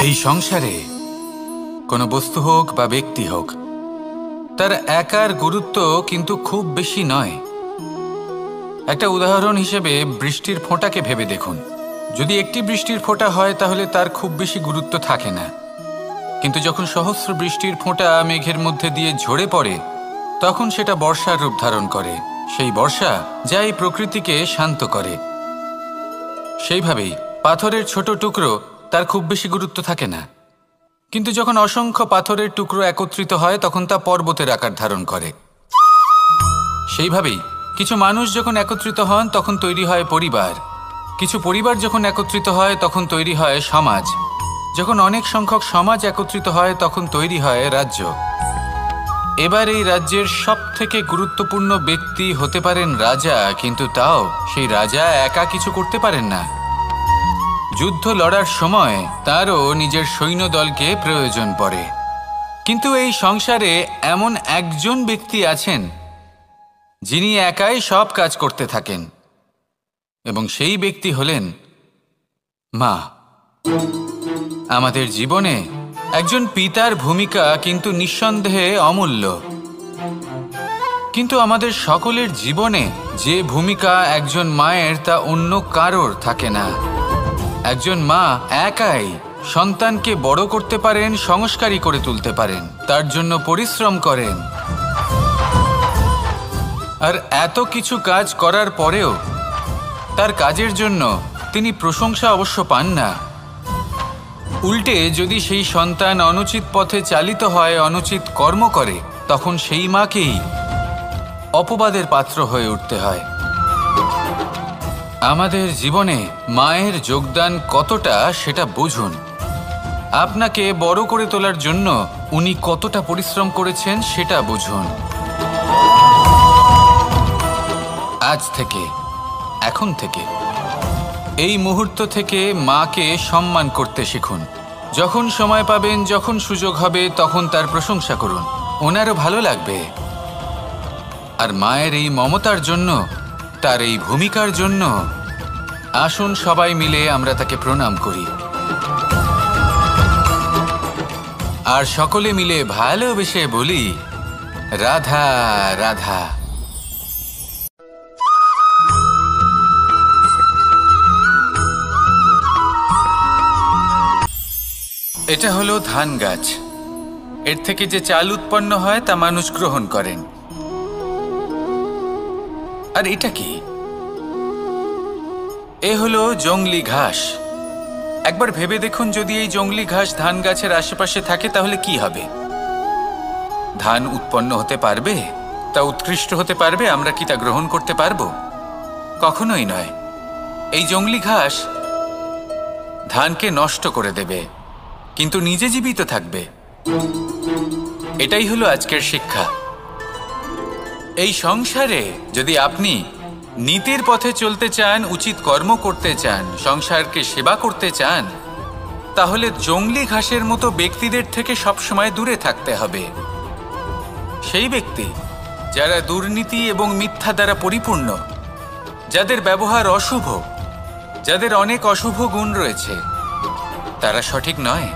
এই সংসারে কোনো বস্তু হোক বা ব্যক্তি হোক, তার একার গুরুত্ব কিন্তু খুব বেশি নয়। একটা উদাহরণ হিসেবে বৃষ্টির ফোঁটাকে ভেবে দেখুন। যদি একটি বৃষ্টির ফোঁটা হয় তাহলে তার খুব বেশি গুরুত্ব থাকে না, কিন্তু যখন সহস্র বৃষ্টির ফোঁটা মেঘের মধ্যে দিয়ে ঝরে পড়ে তখন সেটা বর্ষার রূপ ধারণ করে। সেই বর্ষা যা এই প্রকৃতিকে শান্ত করে। সেইভাবেই পাথরের ছোট টুকরো, তার খুব বেশি গুরুত্ব থাকে না, কিন্তু যখন অসংখ্য পাথরের টুকরো একত্রিত হয় তখন তা পর্বতের আকার ধারণ করে। সেইভাবেই কিছু মানুষ যখন একত্রিত হন তখন তৈরি হয় পরিবার, কিছু পরিবার যখন একত্রিত হয় তখন তৈরি হয় সমাজ, যখন অনেক সংখ্যক সমাজ একত্রিত হয় তখন তৈরি হয় রাজ্য। এবার এই রাজ্যের সবথেকে গুরুত্বপূর্ণ ব্যক্তি হতে পারেন রাজা, কিন্তু তাও সেই রাজা একা কিছু করতে পারেন না। যুদ্ধ লড়ার সময় তারও নিজের সৈন্যদলকে প্রয়োজন পড়ে। কিন্তু এই সংসারে এমন একজন ব্যক্তি আছেন যিনি একাই সব কাজ করতে থাকেন, এবং সেই ব্যক্তি হলেন মা। আমাদের জীবনে একজন পিতার ভূমিকা কিন্তু নিঃসন্দেহে অমূল্য, কিন্তু আমাদের সকলের জীবনে যে ভূমিকা একজন মায়ের তা অন্য কারোর থাকে না। একজন মা একাই সন্তানকে বড় করতে পারেন, সংস্কারী করে তুলতে পারেন, তার জন্য পরিশ্রম করেন। আর এত কিছু কাজ করার পরেও তার কাজের জন্য তিনি প্রশংসা অবশ্য পান না। উল্টে যদি সেই সন্তান অনুচিত পথে চালিত হয়, অনুচিত কর্ম করে, তখন সেই মাকেই অপবাদের পাত্র হয়ে উঠতে হয়। আমাদের জীবনে মায়ের যোগদান কতটা সেটা বুঝুন। আপনাকে বড় করে তোলার জন্য উনি কতটা পরিশ্রম করেছেন সেটা বুঝুন। আজ থেকে, এখন থেকে, এই মুহূর্ত থেকে মাকে সম্মান করতে শিখুন। যখন সময় পাবেন, যখন সুযোগ হবে, তখন তার প্রশংসা করুন, ওনারও ভালো লাগবে। আর মায়ের এই মমতার জন্য, তার এই ভূমিকার জন্য আসুন সবাই মিলে আমরা তাকে প্রণাম করি, আর সকলে মিলে ভালোবেসে বলি রাধা রাধা। এটা হলো ধান গাছ। এর থেকে যে চাল উৎপন্ন হয় তা মানুষ গ্রহণ করেন। আর এটা কি? এ হলো জংলি ঘাস। একবার ভেবে দেখুন, যদি এই জংলি ঘাস ধান গাছের আশেপাশে থাকে তাহলে কি হবে? ধান উৎপন্ন হতে পারবে? তা উৎকৃষ্ট হতে পারবে? আমরা কি তা গ্রহণ করতে পারবো? কখনোই নয়। এই জংলি ঘাস ধানকে নষ্ট করে দেবে, কিন্তু নিজে জীবিত থাকবে। এটাই হলো আজকের শিক্ষা। এই সংসারে যদি আপনি নীতির পথে চলতে চান, উচিত কর্ম করতে চান, সংসারকে সেবা করতে চান, তাহলে জংলি ঘাসের মতো ব্যক্তিদের থেকে সবসময় দূরে থাকতে হবে। সেই ব্যক্তি যারা দুর্নীতি এবং মিথ্যা দ্বারা পরিপূর্ণ, যাদের ব্যবহার অশুভ, যাদের অনেক অশুভ গুণ রয়েছে, তারা সঠিক নয়।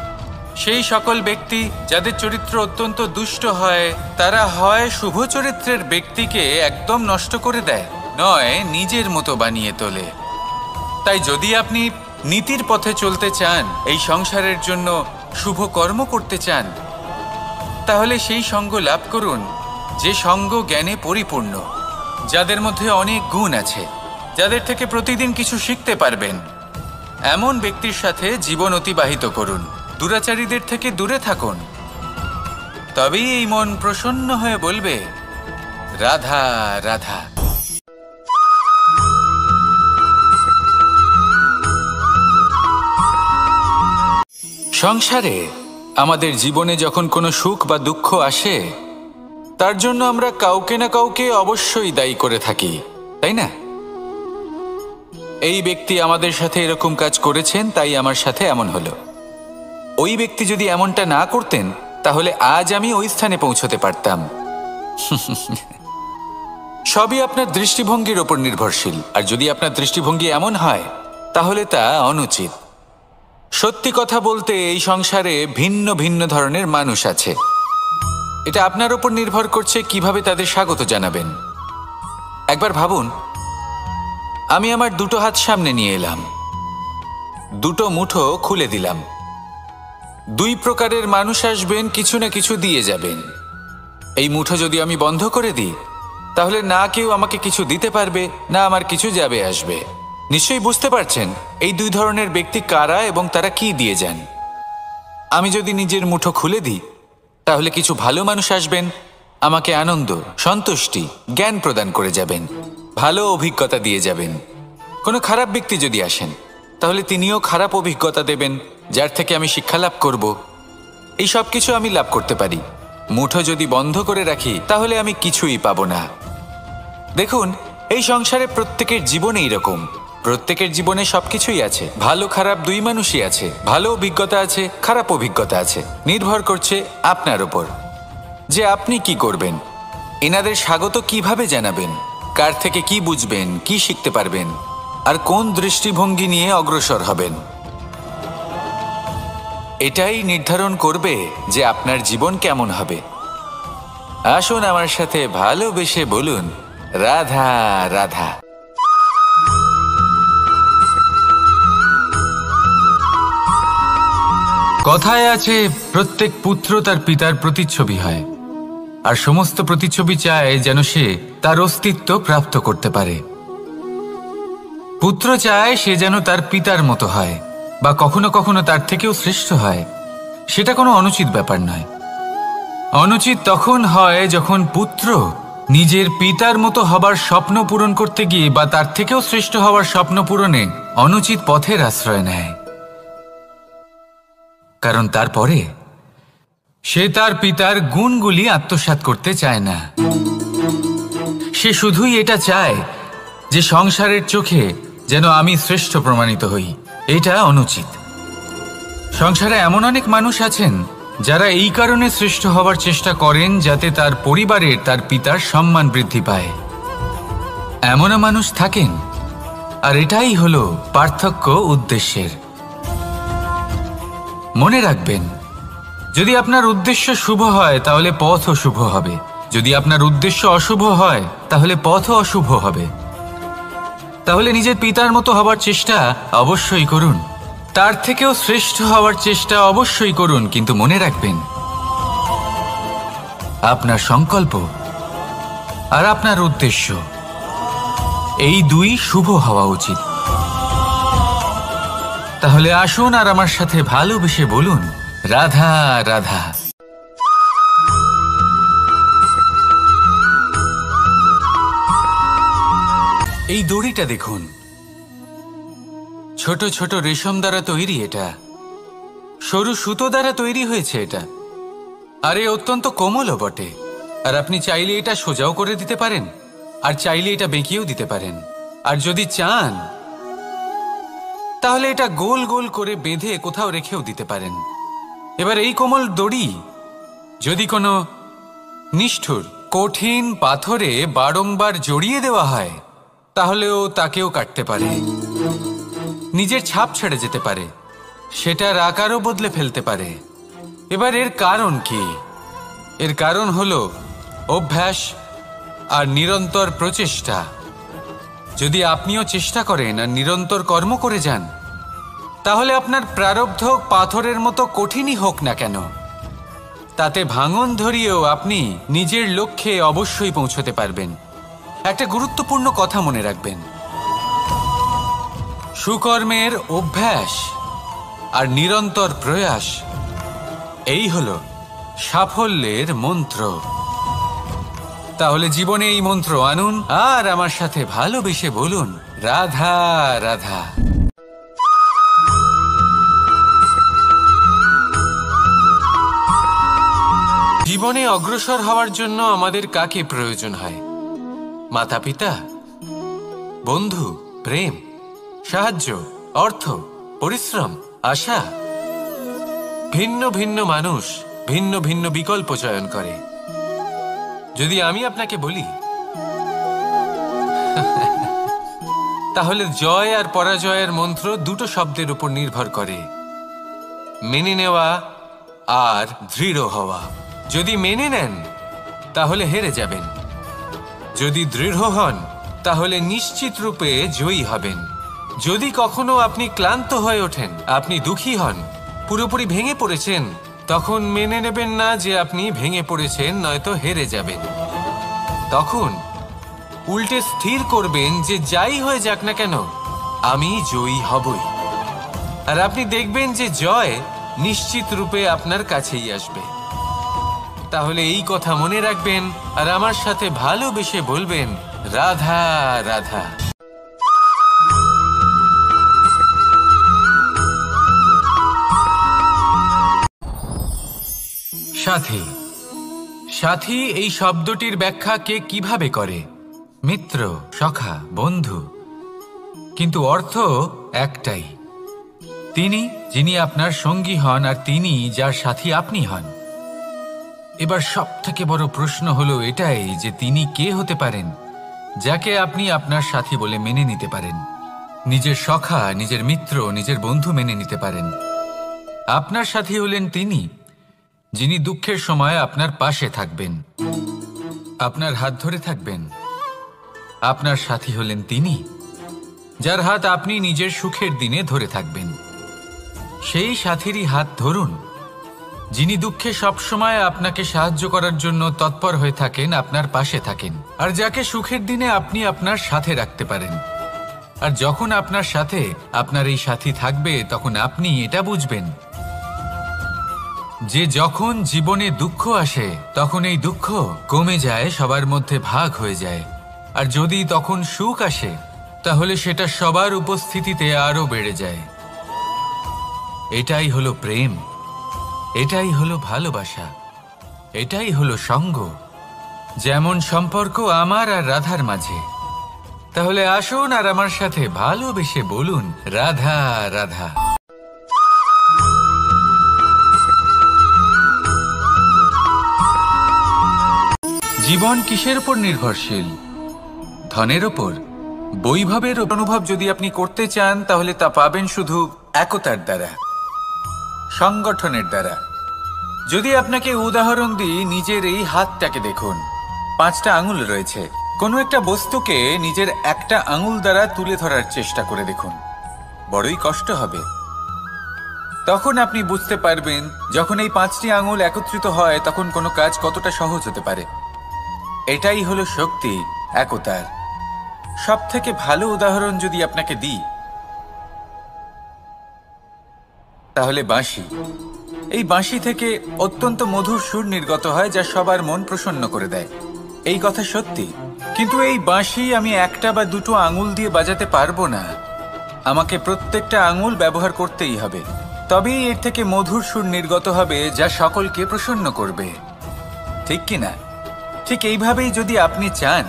সেই সকল ব্যক্তি যাদের চরিত্র অত্যন্ত দুষ্ট হয়, তারা হয় শুভ চরিত্রের ব্যক্তিকে একদম নষ্ট করে দেয়, নয় নিজের মতো বানিয়ে তোলে। তাই যদি আপনি নীতির পথে চলতে চান, এই সংসারের জন্য শুভ কর্ম করতে চান, তাহলে সেই সঙ্গ লাভ করুন যে সঙ্গ জ্ঞানে পরিপূর্ণ, যাদের মধ্যে অনেক গুণ আছে, যাদের থেকে প্রতিদিন কিছু শিখতে পারবেন। এমন ব্যক্তির সাথে জীবন অতিবাহিত করুন। দুরাচারীদের থেকে দূরে থাকুন। তবেই এই মন প্রসন্ন হয়ে বলবে রাধা রাধা। সংসারে আমাদের জীবনে যখন কোনো সুখ বা দুঃখ আসে, তার জন্য আমরা কাউকে না কাউকে অবশ্যই দায়ী করে থাকি, তাই না? এই ব্যক্তি আমাদের সাথে এরকম কাজ করেছেন, তাই আমার সাথে এমন হলো। ওই ব্যক্তি যদি এমনটা না করতেন তাহলে আজ আমি ওই স্থানে পৌঁছতে পারতাম। সবই আপনার দৃষ্টিভঙ্গির ওপর নির্ভরশীল। আর যদি আপনার দৃষ্টিভঙ্গি এমন হয় তাহলে তা অনুচিত। সত্যি কথা বলতে এই সংসারে ভিন্ন ভিন্ন ধরনের মানুষ আছে। এটা আপনার উপর নির্ভর করছে কিভাবে তাদের স্বাগত জানাবেন। একবার ভাবুন, আমি আমার দুটো হাত সামনে নিয়ে এলাম, দুটো মুঠো খুলে দিলাম। দুই প্রকারের মানুষ আসবেন, কিছু না কিছু দিয়ে যাবেন। এই মুঠো যদি আমি বন্ধ করে দিই, তাহলে না কেউ আমাকে কিছু দিতে পারবে, না আমার কিছু যাবে আসবে। নিশ্চয়ই বুঝতে পারছেন এই দুই ধরনের ব্যক্তি কারা এবং তারা কি দিয়ে যান। আমি যদি নিজের মুঠো খুলে দিই, তাহলে কিছু ভালো মানুষ আসবেন, আমাকে আনন্দ, সন্তুষ্টি, জ্ঞান প্রদান করে যাবেন, ভালো অভিজ্ঞতা দিয়ে যাবেন। কোনো খারাপ ব্যক্তি যদি আসেন, তাহলে তিনিও খারাপ অভিজ্ঞতা দেবেন, যার থেকে আমি শিক্ষা লাভ করব। এই সব কিছু আমি লাভ করতে পারি। মুঠো যদি বন্ধ করে রাখি, তাহলে আমি কিছুই পাবো না। দেখুন, এই সংসারে প্রত্যেকের জীবনে এইরকম। প্রত্যেকের জীবনে সবকিছুই আছে, ভালো খারাপ দুই মানুষই আছে, ভালো অভিজ্ঞতা আছে, খারাপ অভিজ্ঞতা আছে। নির্ভর করছে আপনার ওপর যে আপনি কি করবেন, এনাদের স্বাগত কিভাবে জানাবেন, কার থেকে কি বুঝবেন, কি শিখতে পারবেন, আর কোন দৃষ্টিভঙ্গি নিয়ে অগ্রসর হবেন। এটাই নির্ধারণ করবে যে আপনার জীবন কেমন হবে। আসুন আমার সাথে ভালোবেসে বলুন, রাধা রাধা। কথায় আছে, প্রত্যেক পুত্র তার পিতার প্রতিচ্ছবি হয়, আর সমস্ত প্রতিচ্ছবি চায় যেন সে তার অস্তিত্ব প্রাপ্ত করতে পারে। পুত্র চায় সে যেন তার পিতার মতো হয়, বা কখনো কখনো তার থেকেও শ্রেষ্ঠ হয়। সেটা কোনো অনুচিত ব্যাপার নয়। অনুচিত তখন হয় যখন পুত্র নিজের পিতার মতো হবার স্বপ্ন পূরণ করতে গিয়ে বা তার থেকেও শ্রেষ্ঠ হওয়ার স্বপ্ন পূরণে অনুচিত পথের আশ্রয় নেয়। কারণ তারপরে সে তার পিতার গুণগুলি আত্মসাৎ করতে চায় না। সে শুধুই এটা চায় যে সংসারের চোখে যেন আমি শ্রেষ্ঠ প্রমাণিত হই। এটা অনুচিত। সংসারে এমন অনেক মানুষ আছেন যারা এই কারণে শ্রেষ্ঠ হওয়ার চেষ্টা করেন যাতে তার পরিবারের, তার পিতার সম্মান বৃদ্ধি পায়। এমনও মানুষ থাকেন, আর এটাই হলো পার্থক্য উদ্দেশ্যের। মনে রাখবেন, যদি আপনার উদ্দেশ্য শুভ হয় তাহলে পথও শুভ হবে, যদি আপনার উদ্দেশ্য অশুভ হয় তাহলে পথও অশুভ হবে। তাহলে নিজের পিতার মতো হবার চেষ্টা অবশ্যই করুন, তার থেকেও শ্রেষ্ঠ হওয়ার চেষ্টা অবশ্যই করুন, কিন্তু মনে রাখবেন আপনার সংকল্প আর আপনার উদ্দেশ্য এই দুই শুভ হওয়া উচিত। তাহলে আসুন আর আমার সাথে ভালোবেসে বলুন, রাধা রাধা। এই দড়িটা দেখুন, ছোট ছোট রেশম দ্বারা তৈরি, এটা সরু সুতো দ্বারা তৈরি হয়েছে এটা, আর এ অত্যন্ত কোমলও বটে। আর আপনি চাইলে এটা সোজাও করে দিতে পারেন, আর চাইলে এটা বেঁকিয়েও দিতে পারেন, আর যদি চান তাহলে এটা গোল গোল করে বেঁধে কোথাও রেখেও দিতে পারেন। এবার এই কোমল দড়ি যদি কোনো নিষ্ঠুর কঠিন পাথরে বারংবার জড়িয়ে দেওয়া হয়, তাহলেও তাকেও কাটতে পারে, নিজের ছাপ ছেড়ে যেতে পারে, সেটার আকারও বদলে ফেলতে পারে। এবার এর কারণ কি? এর কারণ হলো অভ্যাস আর নিরন্তর প্রচেষ্টা। যদি আপনিও চেষ্টা করেন আর নিরন্তর কর্ম করে যান, তাহলে আপনার প্রারব্ধ পাথরের মতো কঠিনই হোক না কেন, তাতে ভাঙন ধরিয়েও আপনি নিজের লক্ষ্যে অবশ্যই পৌঁছতে পারবেন। একটা গুরুত্বপূর্ণ কথা মনে রাখবেন, সুকর্মের অভ্যাস আর নিরন্তর প্রয়াস, এই হলো সাফল্যের মন্ত্র। তাহলে জীবনে এই মন্ত্র আনুন আর আমার সাথে ভালোবেসে বলুন, রাধা রাধা। জীবনে অগ্রসর হওয়ার জন্য আমাদের কাকে প্রয়োজন হয়? মাতা পিতা, বন্ধু, প্রেম, সাহায্য, অর্থ, পরিশ্রম, আশা। ভিন্ন ভিন্ন মানুষ ভিন্ন ভিন্ন বিকল্প চয়ন করে। যদি আমি আপনাকে বলি, তাহলে জয় আর পরাজয়ের মন্ত্র দুটো শব্দের উপর নির্ভর করে, মেনে নেওয়া আর দৃঢ় হওয়া। যদি মেনে নেন তাহলে হেরে যাবেন, যদি দৃঢ় হন তাহলে নিশ্চিত রূপে জয়ী হবেন। যদি কখনো আপনি ক্লান্ত হয়ে ওঠেন, আপনি দুঃখী হন, পুরোপুরি ভেঙে পড়েছেন, তখন মেনে নেবেন না যে আপনি ভেঙে পড়েছেন, নয়তো হেরে যাবেন। তখন উল্টে স্থির করবেন যে যাই হয়ে যাক না কেন আমি জয়ী হবই। আর আপনি দেখবেন যে জয় নিশ্চিত রূপে আপনার কাছেই আসবে। তাহলে এই কথা মনে রাখবেন আর আমার সাথে ভালোবেসে বলবেন, রাধা রাধা। সাথী। সাথী এই শব্দটির ব্যাখ্যা কে কিভাবে করে? মিত্র, সখা, বন্ধু। কিন্তু অর্থ একটাই, তিনি যিনি আপনার সঙ্গী হন আর তিনি যার সাথী আপনি হন। এবার সব থেকে বড় প্রশ্ন হলো এটাই যে তিনি কে হতে পারেন যাকে আপনি আপনার সাথী বলে মেনে নিতে পারেন, নিজের সখা, নিজের মিত্র, নিজের বন্ধু মেনে নিতে পারেন। আপনার সাথী হলেন তিনি যিনি দুঃখের সময় আপনার পাশে থাকবেন, আপনার হাত ধরে থাকবেন। আপনার সাথী হলেন তিনি যার হাত আপনি নিজের সুখের দিনে ধরে থাকবেন। সেই সাথীরই হাত ধরুন যিনি দুঃখে সবসময় আপনাকে সাহায্য করার জন্য তৎপর হয়ে থাকেন, আপনার পাশে থাকেন, আর যাকে সুখের দিনে আপনি আপনার সাথে রাখতে পারেন। আর যখন আপনার সাথে আপনার এই সাথী থাকবে তখন আপনি এটা বুঝবেন যে যখন জীবনে দুঃখ আসে তখন এই দুঃখ কমে যায়, সবার মধ্যে ভাগ হয়ে যায়। আর যদি তখন সুখ আসে তাহলে সেটা সবার উপস্থিতিতে আরো বেড়ে যায়। এটাই হলো প্রেম, এটাই হলো ভালোবাসা, এটাই হলো সঙ্গ। যেমন সম্পর্ক আমার আর রাধার মাঝে। তাহলে আসুন আর আমার সাথে ভালোবেসে বলুন, রাধা রাধা। জীবন কিসের উপর নির্ভরশীল? ধনের ওপর, বৈভবের অনুভব যদি আপনি করতে চান তাহলে তা পাবেন শুধু একতার দ্বারা, সংগঠনের দ্বারা। যদি আপনাকে উদাহরণ দিই, নিজের এই হাতটাকে দেখুন, 5টা আঙুল রয়েছে। কোনো একটা বস্তুকে নিজের একটা আঙুল দ্বারা তুলে ধরার চেষ্টা করে দেখুন, বড়ই কষ্ট হবে। তখন আপনি বুঝতে পারবেন যখন এই 5টি আঙুল একত্রিত হয় তখন কোনো কাজ কতটা সহজ হতে পারে। এটাই হলো শক্তি একতার। সব থেকে ভালো উদাহরণ যদি আপনাকে দিই তাহলে বাঁশি। এই বাঁশি থেকে অত্যন্ত মধুর সুর নির্গত হয় যা সবার মন প্রসন্ন করে দেয়। এই কথা সত্যি। কিন্তু এই বাঁশি আমি একটা বা দুটো আঙুল দিয়ে বাজাতে পারবো না, আমাকে প্রত্যেকটা আঙুল ব্যবহার করতেই হবে। তবেই এর থেকে মধুর সুর নির্গত হবে যা সকলকে প্রসন্ন করবে, ঠিক কিনা? ঠিক এইভাবেই যদি আপনি চান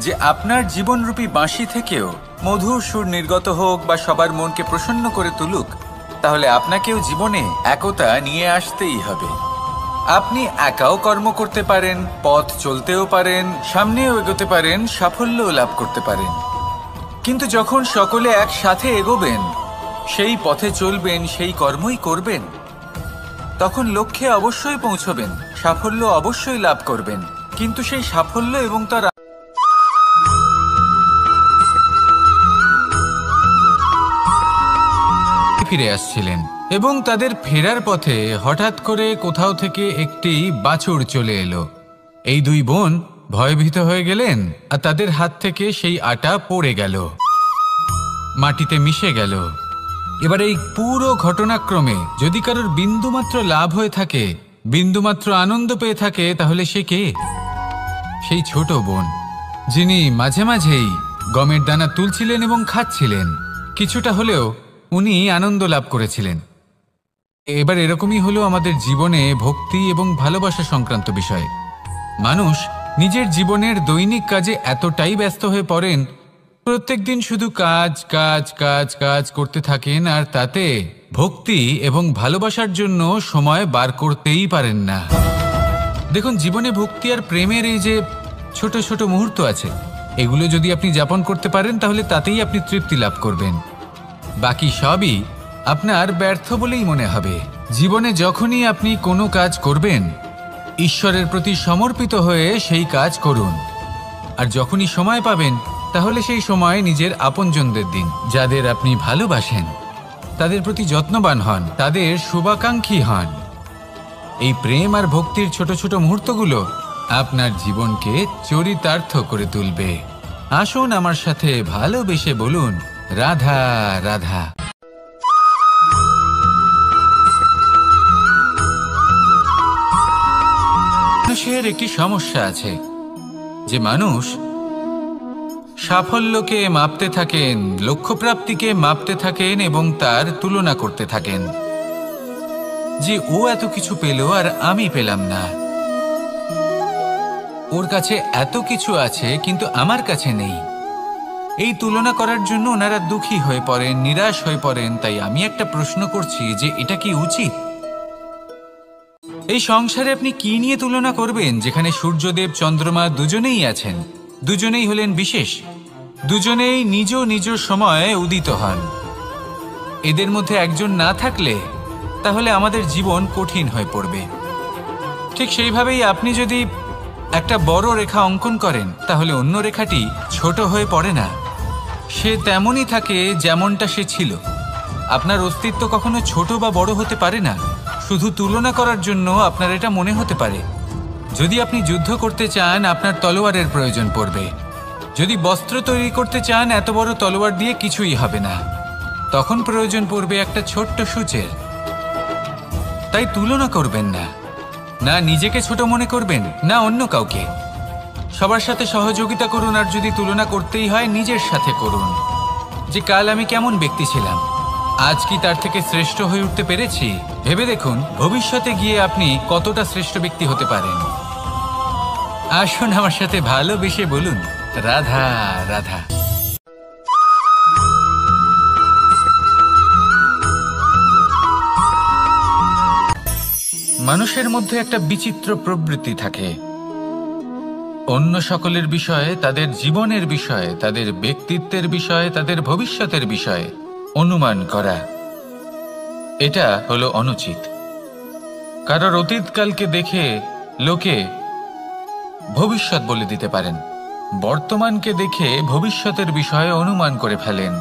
যে আপনার জীবনরূপী বাঁশি থেকেও মধুর সুর নির্গত হোক বা সবার মনকে প্রসন্ন করে তুলুক, তাহলে আপনাকেও জীবনে একতা নিয়ে আসতেই হবে। আপনি একাও কর্ম করতে পারেন, পথ চলতেও পারেন, সামনেও এগোতে পারেন, সাফল্যও লাভ করতে পারেন। কিন্তু যখন সকলে একসাথে এগোবেন, সেই পথে চলবেন, সেই কর্মই করবেন, তখন লক্ষ্যে অবশ্যই পৌঁছবেন, সাফল্য অবশ্যই লাভ করবেন। কিন্তু সেই সাফল্য এবং তার ফিরে আসছিলেন এবং তাদের ফেরার পথে হঠাৎ করে কোথাও থেকে একটি বাছুর চলে এলো। এই দুই বোন ভয়ভীত হয়ে গেলেন আর তাদের হাত থেকে সেই আটা পড়ে গেল, মাটিতে মিশে গেল। এবার এই পুরো ঘটনাক্রমে যদি কারোর বিন্দুমাত্র লাভ হয়ে থাকে, বিন্দুমাত্র আনন্দ পেয়ে থাকে, তাহলে সে কে? সেই ছোট বোন যিনি মাঝে মাঝেই গমের দানা তুলছিলেন এবং খাচ্ছিলেন। কিছুটা হলেও উনি আনন্দ লাভ করেছিলেন। এবার এরকমই হলো আমাদের জীবনে ভক্তি এবং ভালোবাসা সংক্রান্ত বিষয়। মানুষ নিজের জীবনের দৈনিক কাজে এতটাই ব্যস্ত হয়ে পড়েন, প্রত্যেকদিন শুধু কাজ কাজ কাজ কাজ করতে থাকেন আর তাতে ভক্তি এবং ভালোবাসার জন্য সময় বার করতেই পারেন না। দেখুন, জীবনে ভক্তি আর প্রেমের এই যে ছোট ছোট মুহূর্ত আছে, এগুলো যদি আপনি যাপন করতে পারেন তাহলে তাতেই আপনি তৃপ্তি লাভ করবেন। বাকি সবই আপনার ব্যর্থ বলেই মনে হবে। জীবনে যখনই আপনি কোনো কাজ করবেন, ঈশ্বরের প্রতি সমর্পিত হয়ে সেই কাজ করুন। আর যখনই সময় পাবেন, তাহলে সেই সময় নিজের আপনজনদের দিন। যাদের আপনি ভালোবাসেন তাদের প্রতি যত্নবান হন, তাদের শুভাকাঙ্ক্ষী হন। এই প্রেম আর ভক্তির ছোট ছোট মুহূর্তগুলো আপনার জীবনকে চরিতার্থ করে তুলবে। আসুন আমার সাথে ভালোবেসে বলুন, রাধা রাধা। মানুষের একটি সমস্যা আছে যে মানুষ সাফল্যকে মাপতে থাকেন, লক্ষ্যপ্রাপ্তিকে মাপতে থাকেন এবং তার তুলনা করতে থাকেন যে ও এত কিছু পেল আর আমি পেলাম না, ওর কাছে এত কিছু আছে কিন্তু আমার কাছে নেই। এই তুলনা করার জন্য ওনারা দুঃখী হয়ে পড়েন, নিরাশ হয়ে পড়েন। তাই আমি একটা প্রশ্ন করছি যে এটা কি উচিত? এই সংসারে আপনি কি নিয়ে তুলনা করবেন, যেখানে সূর্যদেব চন্দ্রমা দুজনেই আছেন, দুজনেই হলেন বিশেষ, দুজনেই নিজ নিজ সময়ে উদিত হন। এদের মধ্যে একজন না থাকলে তাহলে আমাদের জীবন কঠিন হয়ে পড়বে। ঠিক সেইভাবেই আপনি যদি একটা বড় রেখা অঙ্কন করেন, তাহলে অন্য রেখাটি ছোট হয়ে পড়ে না, সে তেমনই থাকে যেমনটা সে ছিল। আপনার অস্তিত্ব কখনো ছোট বা বড় হতে পারে না। শুধু তুলনা করার জন্য আপনার এটা মনে হতে পারে। যদি আপনি যুদ্ধ করতে চান, আপনার তলোয়ারের প্রয়োজন পড়বে। যদি বস্ত্র তৈরি করতে চান, এত বড় তলোয়ার দিয়ে কিছুই হবে না, তখন প্রয়োজন পড়বে একটা ছোট্ট সূচের। তাই তুলনা করবেন না, না নিজেকে ছোট মনে করবেন, না অন্য কাউকে। সবার সাথে সহযোগিতা করুন, আর যদি তুলনা করতেই হয় নিজের সাথে করুন, যে কাল আমি কেমন ব্যক্তি ছিলাম, আজ কি তার থেকে শ্রেষ্ঠ হয়ে উঠতে পেরেছি। ভেবে দেখুন ভবিষ্যতে গিয়ে আপনি কতটা শ্রেষ্ঠ ব্যক্তি হতে পারেন। আসুন আমার সাথে ভালোবেসে বলুন, রাধা রাধা। মানুষের মধ্যে একটা বিচিত্র প্রবৃত্তি থাকে, অন্য সকলের বিষয়ে, তাদের জীবনের বিষয়ে, তাদের ব্যক্তিত্বের বিষয়ে, তাদের ভবিষ্যতের বিষয়ে অনুমান করা। এটা হলো অনুচিত। কারোর অতীতকালকে দেখে লোকে ভবিষ্যৎ বলে দিতে পারেন, বর্তমানকে দেখে ভবিষ্যতের বিষয়ে অনুমান করে ফেলেন।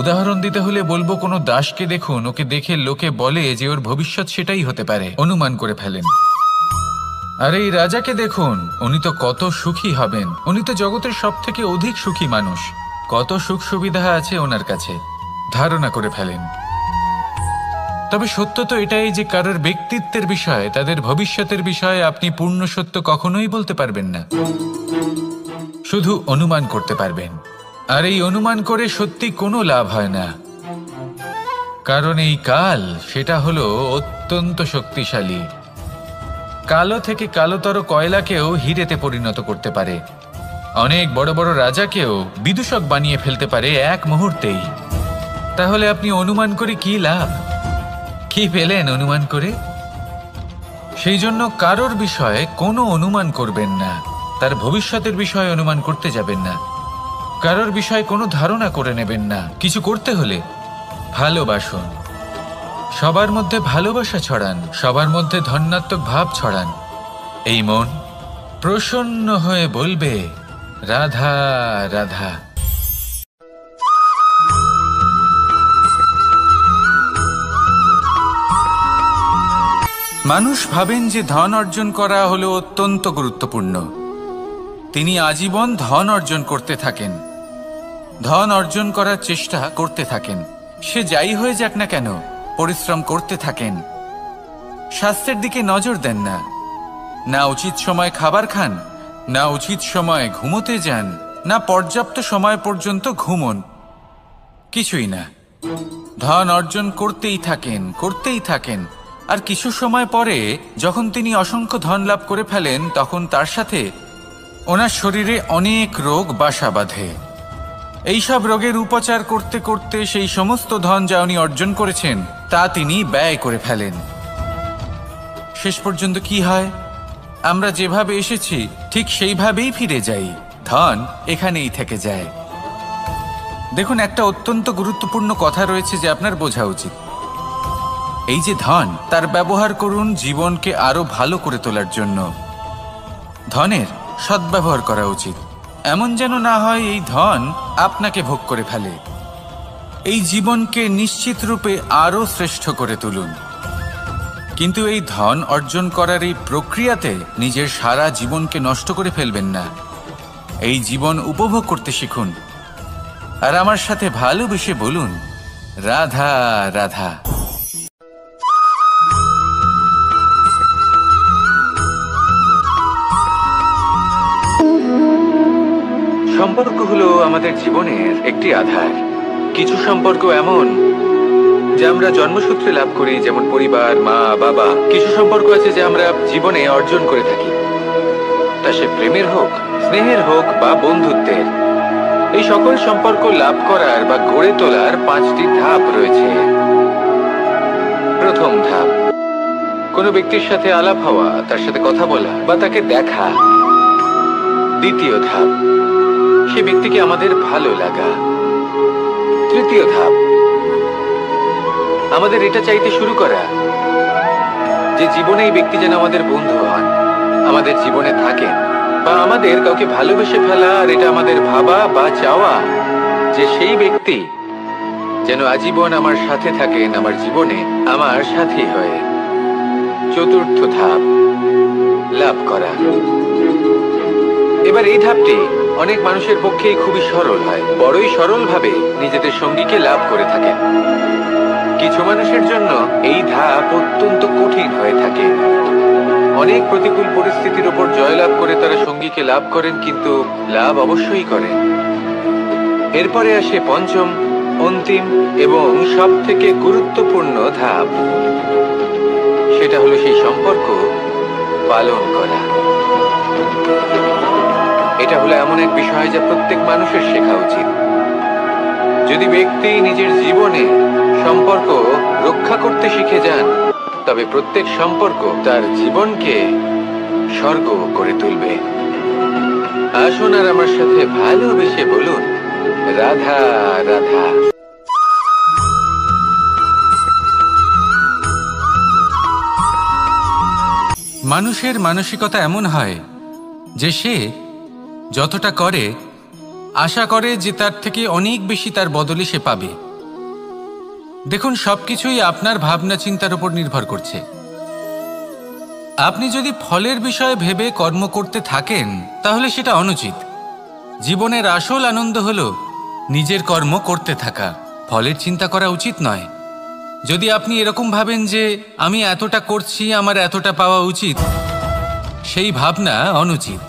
উদাহরণ দিতে হলে বলবো, কোনো দাসকে দেখুন, ওকে দেখে লোকে বলে যে ওর ভবিষ্যৎ সেটাই হতে পারে, অনুমান করে ফেলেন। আর এই রাজাকে দেখুন, উনি তো কত সুখী হবেন, উনি তো জগতের সব থেকে অধিক সুখী মানুষ, কত সুখ সুবিধা আছে ওনার কাছে, ধারণা করে ফেলেন। তবে সত্য তো এটাই যে কারোর ব্যক্তিত্বের বিষয়ে, তাদের ভবিষ্যতের বিষয়ে আপনি পূর্ণ সত্য কখনোই বলতে পারবেন না, শুধু অনুমান করতে পারবেন। আর এই অনুমান করে সত্যি কোনো লাভ হয় না, কারণ এই কাল সেটা হলো অত্যন্ত শক্তিশালী। কালো থেকে কালোতর কয়লাকেও হিরেতে পরিণত করতে পারে, অনেক বড় বড় রাজাকেও বিদূষক বানিয়ে ফেলতে পারে এক মুহূর্তেই। তাহলে আপনি অনুমান করে কি লাভ? কি পেলেন অনুমান করে? সেই জন্য কারোর বিষয়ে কোনো অনুমান করবেন না, তার ভবিষ্যতের বিষয়ে অনুমান করতে যাবেন না, কারোর বিষয়ে কোনো ধারণা করে নেবেন না। কিছু করতে হলে ভালোবাসুন, সবার মধ্যে ভালোবাসা ছড়ান, সবার মধ্যে ধন্যাত্মক ভাব ছড়ান। এই মন প্রসন্ন হয়ে বলবে, রাধা রাধা। মানুষ ভাবেন যে ধন অর্জন করা হলো অত্যন্ত গুরুত্বপূর্ণ। তিনি আজীবন ধন অর্জন করতে থাকেন, ধন অর্জন করার চেষ্টা করতে থাকেন। সে যাই হয়ে যাক না কেন, পরিশ্রম করতে থাকেন। স্বাস্থ্যের দিকে নজর দেন না, না উচিত সময় খাবার খান, না উচিত সময় ঘুমোতে যান, না পর্যাপ্ত সময় পর্যন্ত ঘুমন, কিছুই না। ধন অর্জন করতেই থাকেন, করতেই থাকেন। আর কিছু সময় পরে যখন তিনি অসংখ্য ধন লাভ করে ফেলেন, তখন তার সাথে ওনার শরীরে অনেক রোগ বাসা বাঁধে। এইসব রোগের উপচার করতে করতে সেই সমস্ত ধন যা উনি অর্জন করেছেন তা তিনি ব্যয় করে ফেলেন। শেষ পর্যন্ত কি হয়? আমরা যেভাবে এসেছি ঠিক সেইভাবেই ফিরে যাই, ধন এখানেই থেকে যায়। দেখুন, একটা অত্যন্ত গুরুত্বপূর্ণ কথা রয়েছে যে আপনার বোঝা উচিত। এই যে ধন, তার ব্যবহার করুন জীবনকে আরো ভালো করে তোলার জন্য। ধনের সদ্ব্যবহার করা উচিত, এমন যেন না হয় এই ধন আপনাকে ভোগ করে ফেলে। এই জীবনকে নিশ্চিত রূপে আরো শ্রেষ্ঠ করে তুলুন, কিন্তু এই ধন অর্জন করার এই প্রক্রিয়াতে নিজের সারা জীবনকে নষ্ট করে ফেলবেন না। এই জীবন উপভোগ করতে শিখুন, আর আমার সাথে ভালোবেসে বলুন, রাধা রাধা। সম্পর্ক হলো আমাদের জীবনের একটি আধার। কিছু সম্পর্ক এমন যে আমরা জন্মসূত্রে লাভ করি, যেমন পরিবার, মা, বাবা। কিছু সম্পর্ক আছে যে আমরা জীবনে অর্জন করে থাকি, তা সে প্রেমের হোক, স্নেহের হোক বা বন্ধুত্বের। এই সকল সম্পর্ক লাভ করার বা গড়ে তোলার 5টি ধাপ রয়েছে। প্রথম ধাপ, কোনো ব্যক্তির সাথে আলাপ হওয়া, তার সাথে কথা বলা বা তাকে দেখা। দ্বিতীয় ধাপ, সে ব্যক্তিকে আমাদের ভালো লাগা। তৃতীয় ধাপ, আমাদের এটা চাইতে শুরু করা যে জীবনে এই ব্যক্তি যেন আমাদের বন্ধু হন, আমাদের জীবনে থাকেন, বা আমাদের কাউকে ভালোবেসে ফেলা আর এটা আমাদের ভাবা বা চাওয়া যে সেই ব্যক্তি যেন আজীবন আমার সাথে থাকেন, আমার জীবনে আমার সাথী হয়ে। চতুর্থ ধাপ, লাভ করা। এবার এই ধাপটি অনেক মানুষের পক্ষেই খুবই সরল হয়, বড়ই সরলভাবে নিজেদের সঙ্গীকে লাভ করে থাকেন। কিছু মানুষের জন্য এই ধাপ অত্যন্ত কঠিন হয়ে থাকে। অনেক প্রতিকূল পরিস্থিতির উপর জয়লাভ করে তারা সঙ্গীকে লাভ করেন, কিন্তু লাভ অবশ্যই করেন। এরপরে আসে পঞ্চম, অন্তিম এবং সব থেকে গুরুত্বপূর্ণ ধাপ। সেটা হলো সেই সম্পর্ক পালন করা। এটা হলো এমন এক বিষয় যা প্রত্যেক মানুষের শেখা উচিত। যদি ব্যক্তি নিজের জীবনে সম্পর্ক রক্ষা করতে শিখে যান, তবে প্রত্যেক সম্পর্ক তার জীবনকে স্বর্গ করে তুলবে। আসুন আর আমার সাথে ভালোবেসে বলুন, রাধা রাধা। মানুষের মানসিকতা এমন হয় যে সে যতটা করে আশা করে যে তার থেকে অনেক বেশি তার বদলে সে পাবে। দেখুন, সবকিছুই আপনার ভাবনা চিন্তার উপর নির্ভর করছে। আপনি যদি ফলের বিষয়ে ভেবে কর্ম করতে থাকেন তাহলে সেটা অনুচিত। জীবনের আসল আনন্দ হলো নিজের কর্ম করতে থাকা, ফলের চিন্তা করা উচিত নয়। যদি আপনি এরকম ভাবেন যে আমি এতটা করছি, আমার এতটা পাওয়া উচিত, সেই ভাবনা অনুচিত।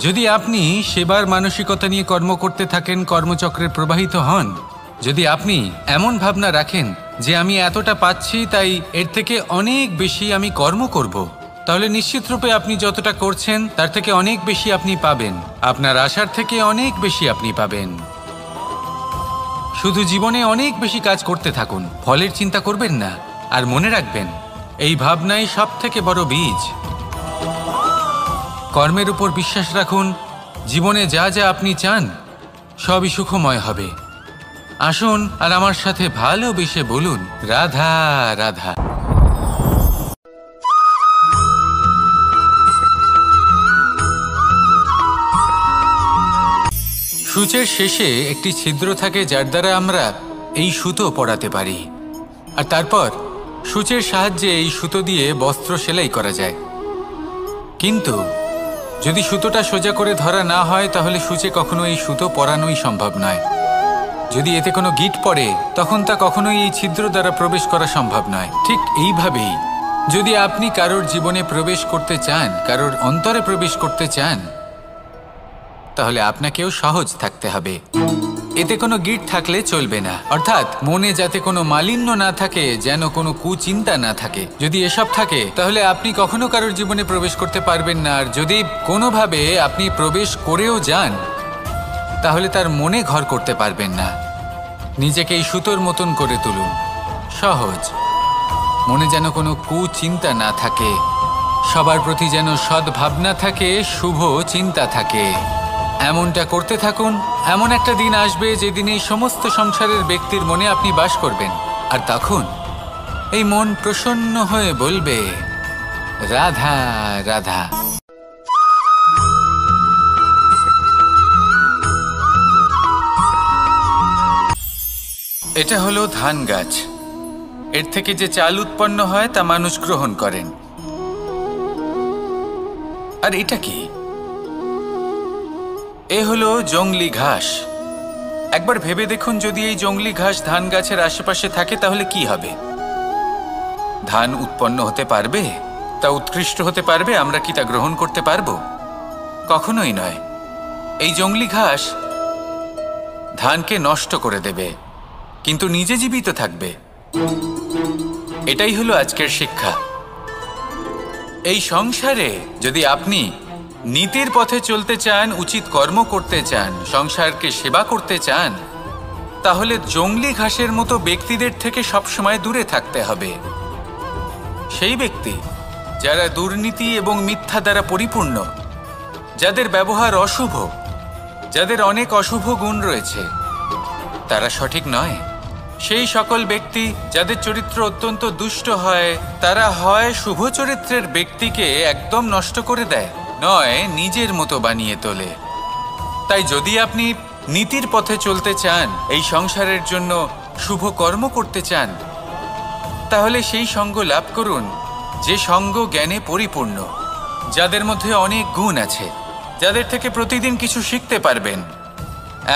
যদি আপনি সেবার মানসিকতা নিয়ে কর্ম করতে থাকেন, কর্মচক্রে প্রবাহিত হন, যদি আপনি এমন ভাবনা রাখেন যে আমি এতটা পাচ্ছি তাই এর থেকে অনেক বেশি আমি কর্ম করব, তাহলে নিশ্চিতরূপে আপনি যতটা করছেন তার থেকে অনেক বেশি আপনি পাবেন। আপনার আশার থেকে অনেক বেশি আপনি পাবেন। শুধু জীবনে অনেক বেশি কাজ করতে থাকুন, ফলের চিন্তা করবেন না। আর মনে রাখবেন, এই ভাবনাই সব থেকে বড় বীজ। কর্মের উপর বিশ্বাস রাখুন, জীবনে যা যা আপনি চান সবই সুখময় হবে। আসুন আর আমার সাথে ভালোবেসে বলুন, রাধা রাধা। সূচের শেষে একটি ছিদ্র থাকে যার দ্বারা আমরা এই সুতো পরাতে পারি, আর তারপর সূচের সাহায্যে এই সুতো দিয়ে বস্ত্র সেলাই করা যায়। কিন্তু যদি সুতোটা সোজা করে ধরা না হয় তাহলে সূচে কখনো এই সুতো পরানোই সম্ভব নয়। যদি এতে কোনো গিঁট পড়ে তখন তা কখনোই এই ছিদ্র দ্বারা প্রবেশ করা সম্ভব নয়। ঠিক এইভাবেই যদি আপনি কারোর জীবনে প্রবেশ করতে চান, কারোর অন্তরে প্রবেশ করতে চান, তাহলে আপনাকেও সহজ থাকতে হবে। এতে কোনো গিঁট থাকলে চলবে না, অর্থাৎ মনে যাতে কোনো মালিন্য না থাকে, যেন কোনো কুচিন্তা না থাকে। যদি এসব থাকে তাহলে আপনি কখনো কারোর জীবনে প্রবেশ করতে পারবেন না। আর যদি কোনোভাবে আপনি প্রবেশ করেও যান তাহলে তার মনে ঘর করতে পারবেন না। নিজেকে এই সুতোর মতন করে তুলুন, সহজ। মনে যেন কোনো কুচিন্তা না থাকে, সবার প্রতি যেন সদ্ভাবনা থাকে, শুভ চিন্তা থাকে। এমনটা করতে থাকুন। এমন একটা দিন আসবে যেদিন এই সমস্ত সংসারের ব্যক্তির মনে আপনি বাস করবেন, আর তখন এই মন প্রসন্ন হয়ে বলবে, রাধা রাধা। এটা হলো ধান গাছ। এর থেকে যে চাল উৎপন্ন হয় তা মানুষ গ্রহণ করেন। আর এটা কি? এ হলো জংলি ঘাস। একবার ভেবে দেখুন, যদি এই জংলি ঘাস ধান গাছের আশেপাশে থাকে তাহলে কি হবে? ধান উৎপন্ন হতে পারবে? তা উৎকৃষ্ট হতে পারবে? আমরা কি তা গ্রহণ করতে পারবো? কখনোই নয়। এই জংলি ঘাস ধানকে নষ্ট করে দেবে, কিন্তু নিজে জীবিত থাকবে। এটাই হলো আজকের শিক্ষা। এই সংসারে যদি আপনি নীতির পথে চলতে চান, উচিত কর্ম করতে চান, সংসারকে সেবা করতে চান, তাহলে জংলি ঘাসের মতো ব্যক্তিদের থেকে সবসময় দূরে থাকতে হবে। সেই ব্যক্তি যারা দুর্নীতি এবং মিথ্যা দ্বারা পরিপূর্ণ, যাদের ব্যবহার অশুভ, যাদের অনেক অশুভ গুণ রয়েছে, তারা সঠিক নয়। সেই সকল ব্যক্তি যাদের চরিত্র অত্যন্ত দুষ্ট হয়, তারা হয় শুভ চরিত্রের ব্যক্তিকে একদম নষ্ট করে দেয়, নয় নিজের মতো বানিয়ে তোলে। তাই যদি আপনি নীতির পথে চলতে চান, এই সংসারের জন্য শুভ কর্ম করতে চান, তাহলে সেই সঙ্গ লাভ করুন যে সঙ্গ জ্ঞানে পরিপূর্ণ, যাদের মধ্যে অনেক গুণ আছে, যাদের থেকে প্রতিদিন কিছু শিখতে পারবেন।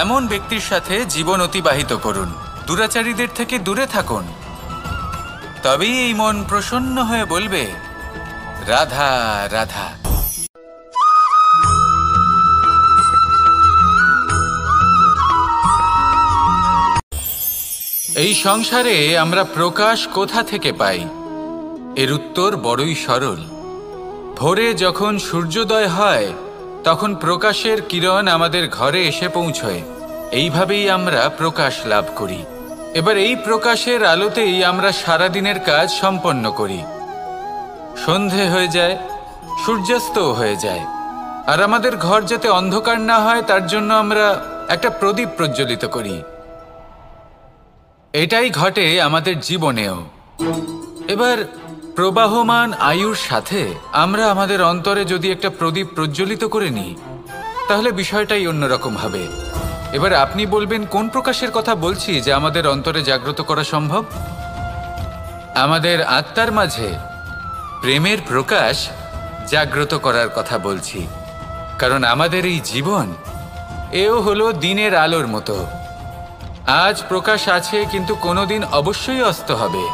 এমন ব্যক্তির সাথে জীবন অতিবাহিত করুন। দুরাচারীদের থেকে দূরে থাকুন। তবেই এই মন প্রসন্ন হয়ে বলবে, রাধা রাধা। এই সংসারে আমরা প্রকাশ কোথা থেকে পাই? এর উত্তর বড়ই সরল। ভোরে যখন সূর্যোদয় হয়, তখন প্রকাশের কিরণ আমাদের ঘরে এসে পৌঁছয়। এইভাবেই আমরা প্রকাশ লাভ করি। এবার এই প্রকাশের আলোতেই আমরা সারাদিনের কাজ সম্পন্ন করি। সন্ধে হয়ে যায়, সূর্যাস্তও হয়ে যায়, আর আমাদের ঘর যাতে অন্ধকার না হয় তার জন্য আমরা একটা প্রদীপ প্রজ্বলিত করি। এটাই ঘটে আমাদের জীবনেও। এবার প্রবাহমান আয়ুর সাথে আমরা আমাদের অন্তরে যদি একটা প্রদীপ প্রজ্বলিত করে নিই, তাহলে বিষয়টাই অন্যরকম হবে। এবার আপনি বলবেন, কোন প্রকাশের কথা বলছি যা আমাদের অন্তরে জাগ্রত করা সম্ভব? আমাদের আত্মার মাঝে প্রেমের প্রকাশ জাগ্রত করার কথা বলছি। কারণ আমাদের এই জীবন, এও হলো দিনের আলোর মতো। আজ প্রকাশ আছে, কিন্তু কোনোদিন অবশ্যই অস্ত হবে।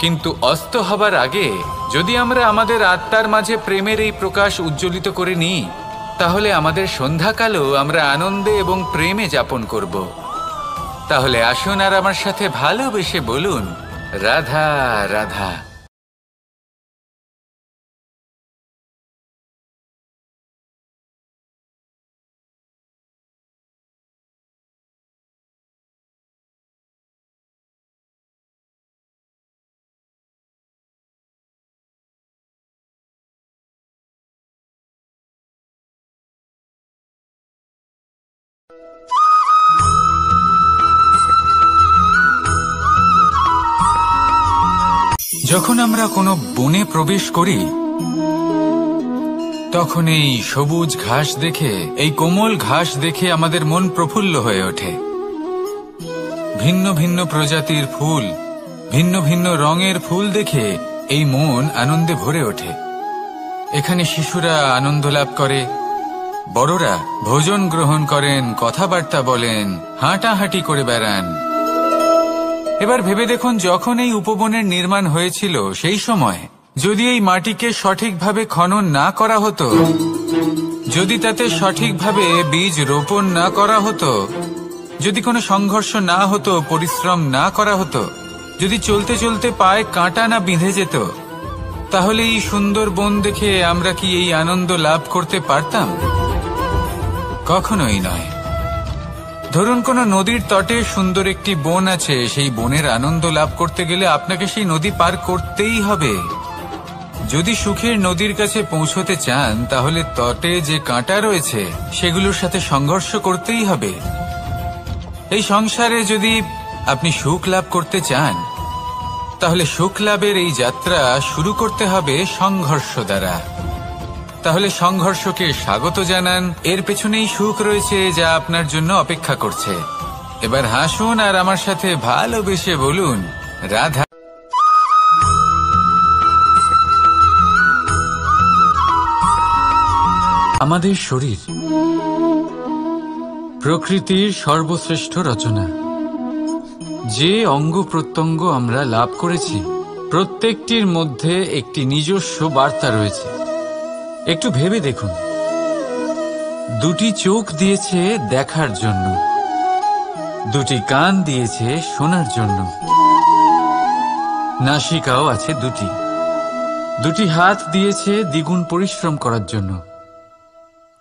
কিন্তু অস্ত হবার আগে যদি আমরা আমাদের আত্মার মাঝে প্রেমের এই প্রকাশ উজ্জ্বলিত করে নিই, তাহলে আমাদের সন্ধ্যাকালও আমরা আনন্দে এবং প্রেমে যাপন করব। তাহলে আসুন আর আমার সাথে ভালোবেসে বলুন, রাধা রাধা। যখন আমরা কোনো বনে প্রবেশ করি, তখন এই সবুজ ঘাস দেখে, এই কোমল ঘাস দেখে আমাদের মন প্রফুল্ল হয়ে ওঠে। ভিন্ন ভিন্ন প্রজাতির ফুল, ভিন্ন ভিন্ন রঙের ফুল দেখে এই মন আনন্দে ভরে ওঠে। এখানে শিশুরা আনন্দ লাভ করে, বড়রা ভোজন গ্রহণ করেন, কথাবার্তা বলেন, হাঁটাহাঁটি করে বেড়ান। এবার ভেবে দেখুন, যখন এই উপবনের নির্মাণ হয়েছিল সেই সময় যদি এই মাটিকে সঠিকভাবে খনন না করা হতো, যদি তাতে সঠিকভাবে বীজ রোপণ না করা হতো, যদি কোনো সংঘর্ষ না হতো, পরিশ্রম না করা হতো, যদি চলতে চলতে পায়ে কাঁটা না বিঁধে যেত, তাহলে এই সুন্দর বন দেখে আমরা কি এই আনন্দ লাভ করতে পারতাম? কখনোই নয়। ধরুন কোনো নদীর তটে সুন্দর একটি বন আছে, সেই বনের আনন্দ লাভ করতে গেলে আপনাকে সেই নদী পার করতেই হবে। যদি সুখের নদীর কাছে পৌঁছতে চান তাহলে তটে যে কাঁটা রয়েছে সেগুলোর সাথে সংঘর্ষ করতেই হবে। এই সংসারে যদি আপনি সুখ লাভ করতে চান তাহলে সুখ লাভের এই যাত্রা শুরু করতে হবে সংঘর্ষ দ্বারা। তাহলে সংঘর্ষকে স্বাগত জানান, এর পেছনেই সুখ রয়েছে যা আপনার জন্য অপেক্ষা করছে। এবার হাসুন আর আমার সাথে ভালোবেসে বলুন রাধা। আমাদের শরীর প্রকৃতির সর্বশ্রেষ্ঠ রচনা। যে অঙ্গ প্রত্যঙ্গ আমরা লাভ করেছি প্রত্যেকটির মধ্যে একটি নিজস্ব বার্তা রয়েছে। একটু ভেবে দেখুন, দুটি চোখ দিয়েছে দেখার জন্য, দুটি কান দিয়েছে শোনার জন্য, নাসিকাও আছে দুটি, দুটি হাত দিয়েছে দ্বিগুণ পরিশ্রম করার জন্য।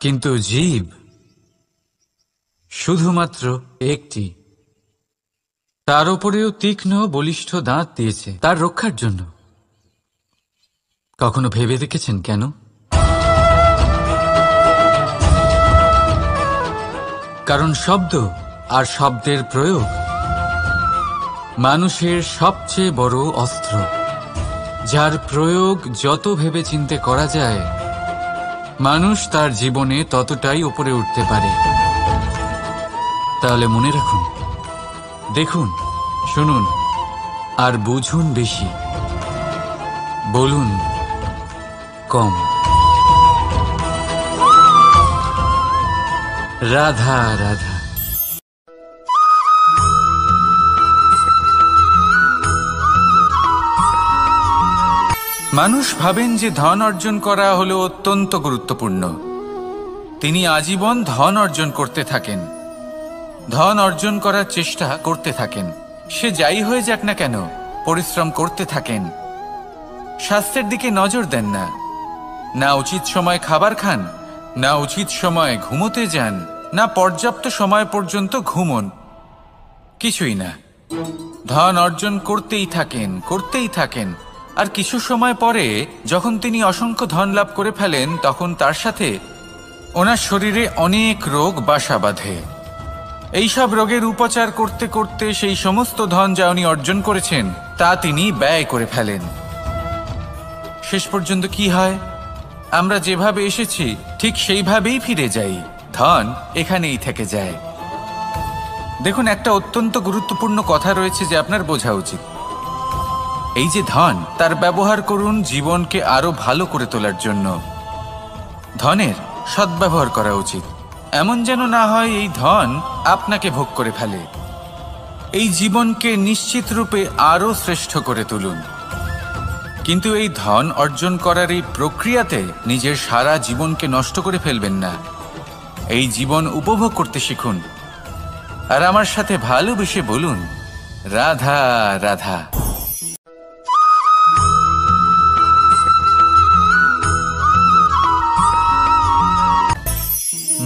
কিন্তু জীব শুধুমাত্র একটি, তার উপরেও তীক্ষ্ণ বলিষ্ঠ দাঁত দিয়েছে তার রক্ষার জন্য। কখনো ভেবে দেখেছেন কেন? কারণ শব্দ আর শব্দের প্রয়োগ মানুষের সবচেয়ে বড় অস্ত্র, যার প্রয়োগ যত ভেবেচিন্তে করা যায় মানুষ তার জীবনে ততটাই উপরে উঠতে পারে। তাহলে মনে রাখুন, দেখুন, শুনুন আর বুঝুন বেশি, বলুন কম। রাধা রাধা। মানুষ ভাবেন যে ধন অর্জন করা হলো অত্যন্ত গুরুত্বপূর্ণ। তিনি আজীবন ধন অর্জন করতে থাকেন, ধন অর্জন করার চেষ্টা করতে থাকেন। সে যাই হয়ে যাক না কেন পরিশ্রম করতে থাকেন। স্বাস্থ্যের দিকে নজর দেন না, না উচিত সময় খাবার খান, না উচিত সময় ঘুমোতে যান, না পর্যাপ্ত সময় পর্যন্ত ঘুমন, কিছুই না। ধন অর্জন করতেই থাকেন, করতেই থাকেন। আর কিছু সময় পরে যখন তিনি অসংখ্য ধন লাভ করে ফেলেন তখন তার সাথে ওনার শরীরে অনেক রোগ বাসা বাঁধে। এইসব রোগের উপচার করতে করতে সেই সমস্ত ধন যা উনি অর্জন করেছেন তা তিনি ব্যয় করে ফেলেন। শেষ পর্যন্ত কি হয়? আমরা যেভাবে এসেছি ঠিক সেইভাবেই ফিরে যাই, ধন এখানেই থেকে যায়। দেখুন, একটা অত্যন্ত গুরুত্বপূর্ণ কথা রয়েছে যে আপনার বোঝা উচিত। এই যে ধন, তার ব্যবহার করুন জীবনকে আরো ভালো করে তোলার জন্য। ধনের সদ্ব্যবহার করা উচিত, এমন যেন না হয় এই ধন আপনাকে ভোগ করে ফেলে। এই জীবনকে নিশ্চিত রূপে আরো শ্রেষ্ঠ করে তুলুন। কিন্তু এই ধন অর্জন করার এই প্রক্রিয়াতে নিজের সারা জীবনকে নষ্ট করে ফেলবেন না। এই জীবন উপভোগ করতে শিখুন আর আমার সাথে ভালোবেসে বলুন রাধা রাধা।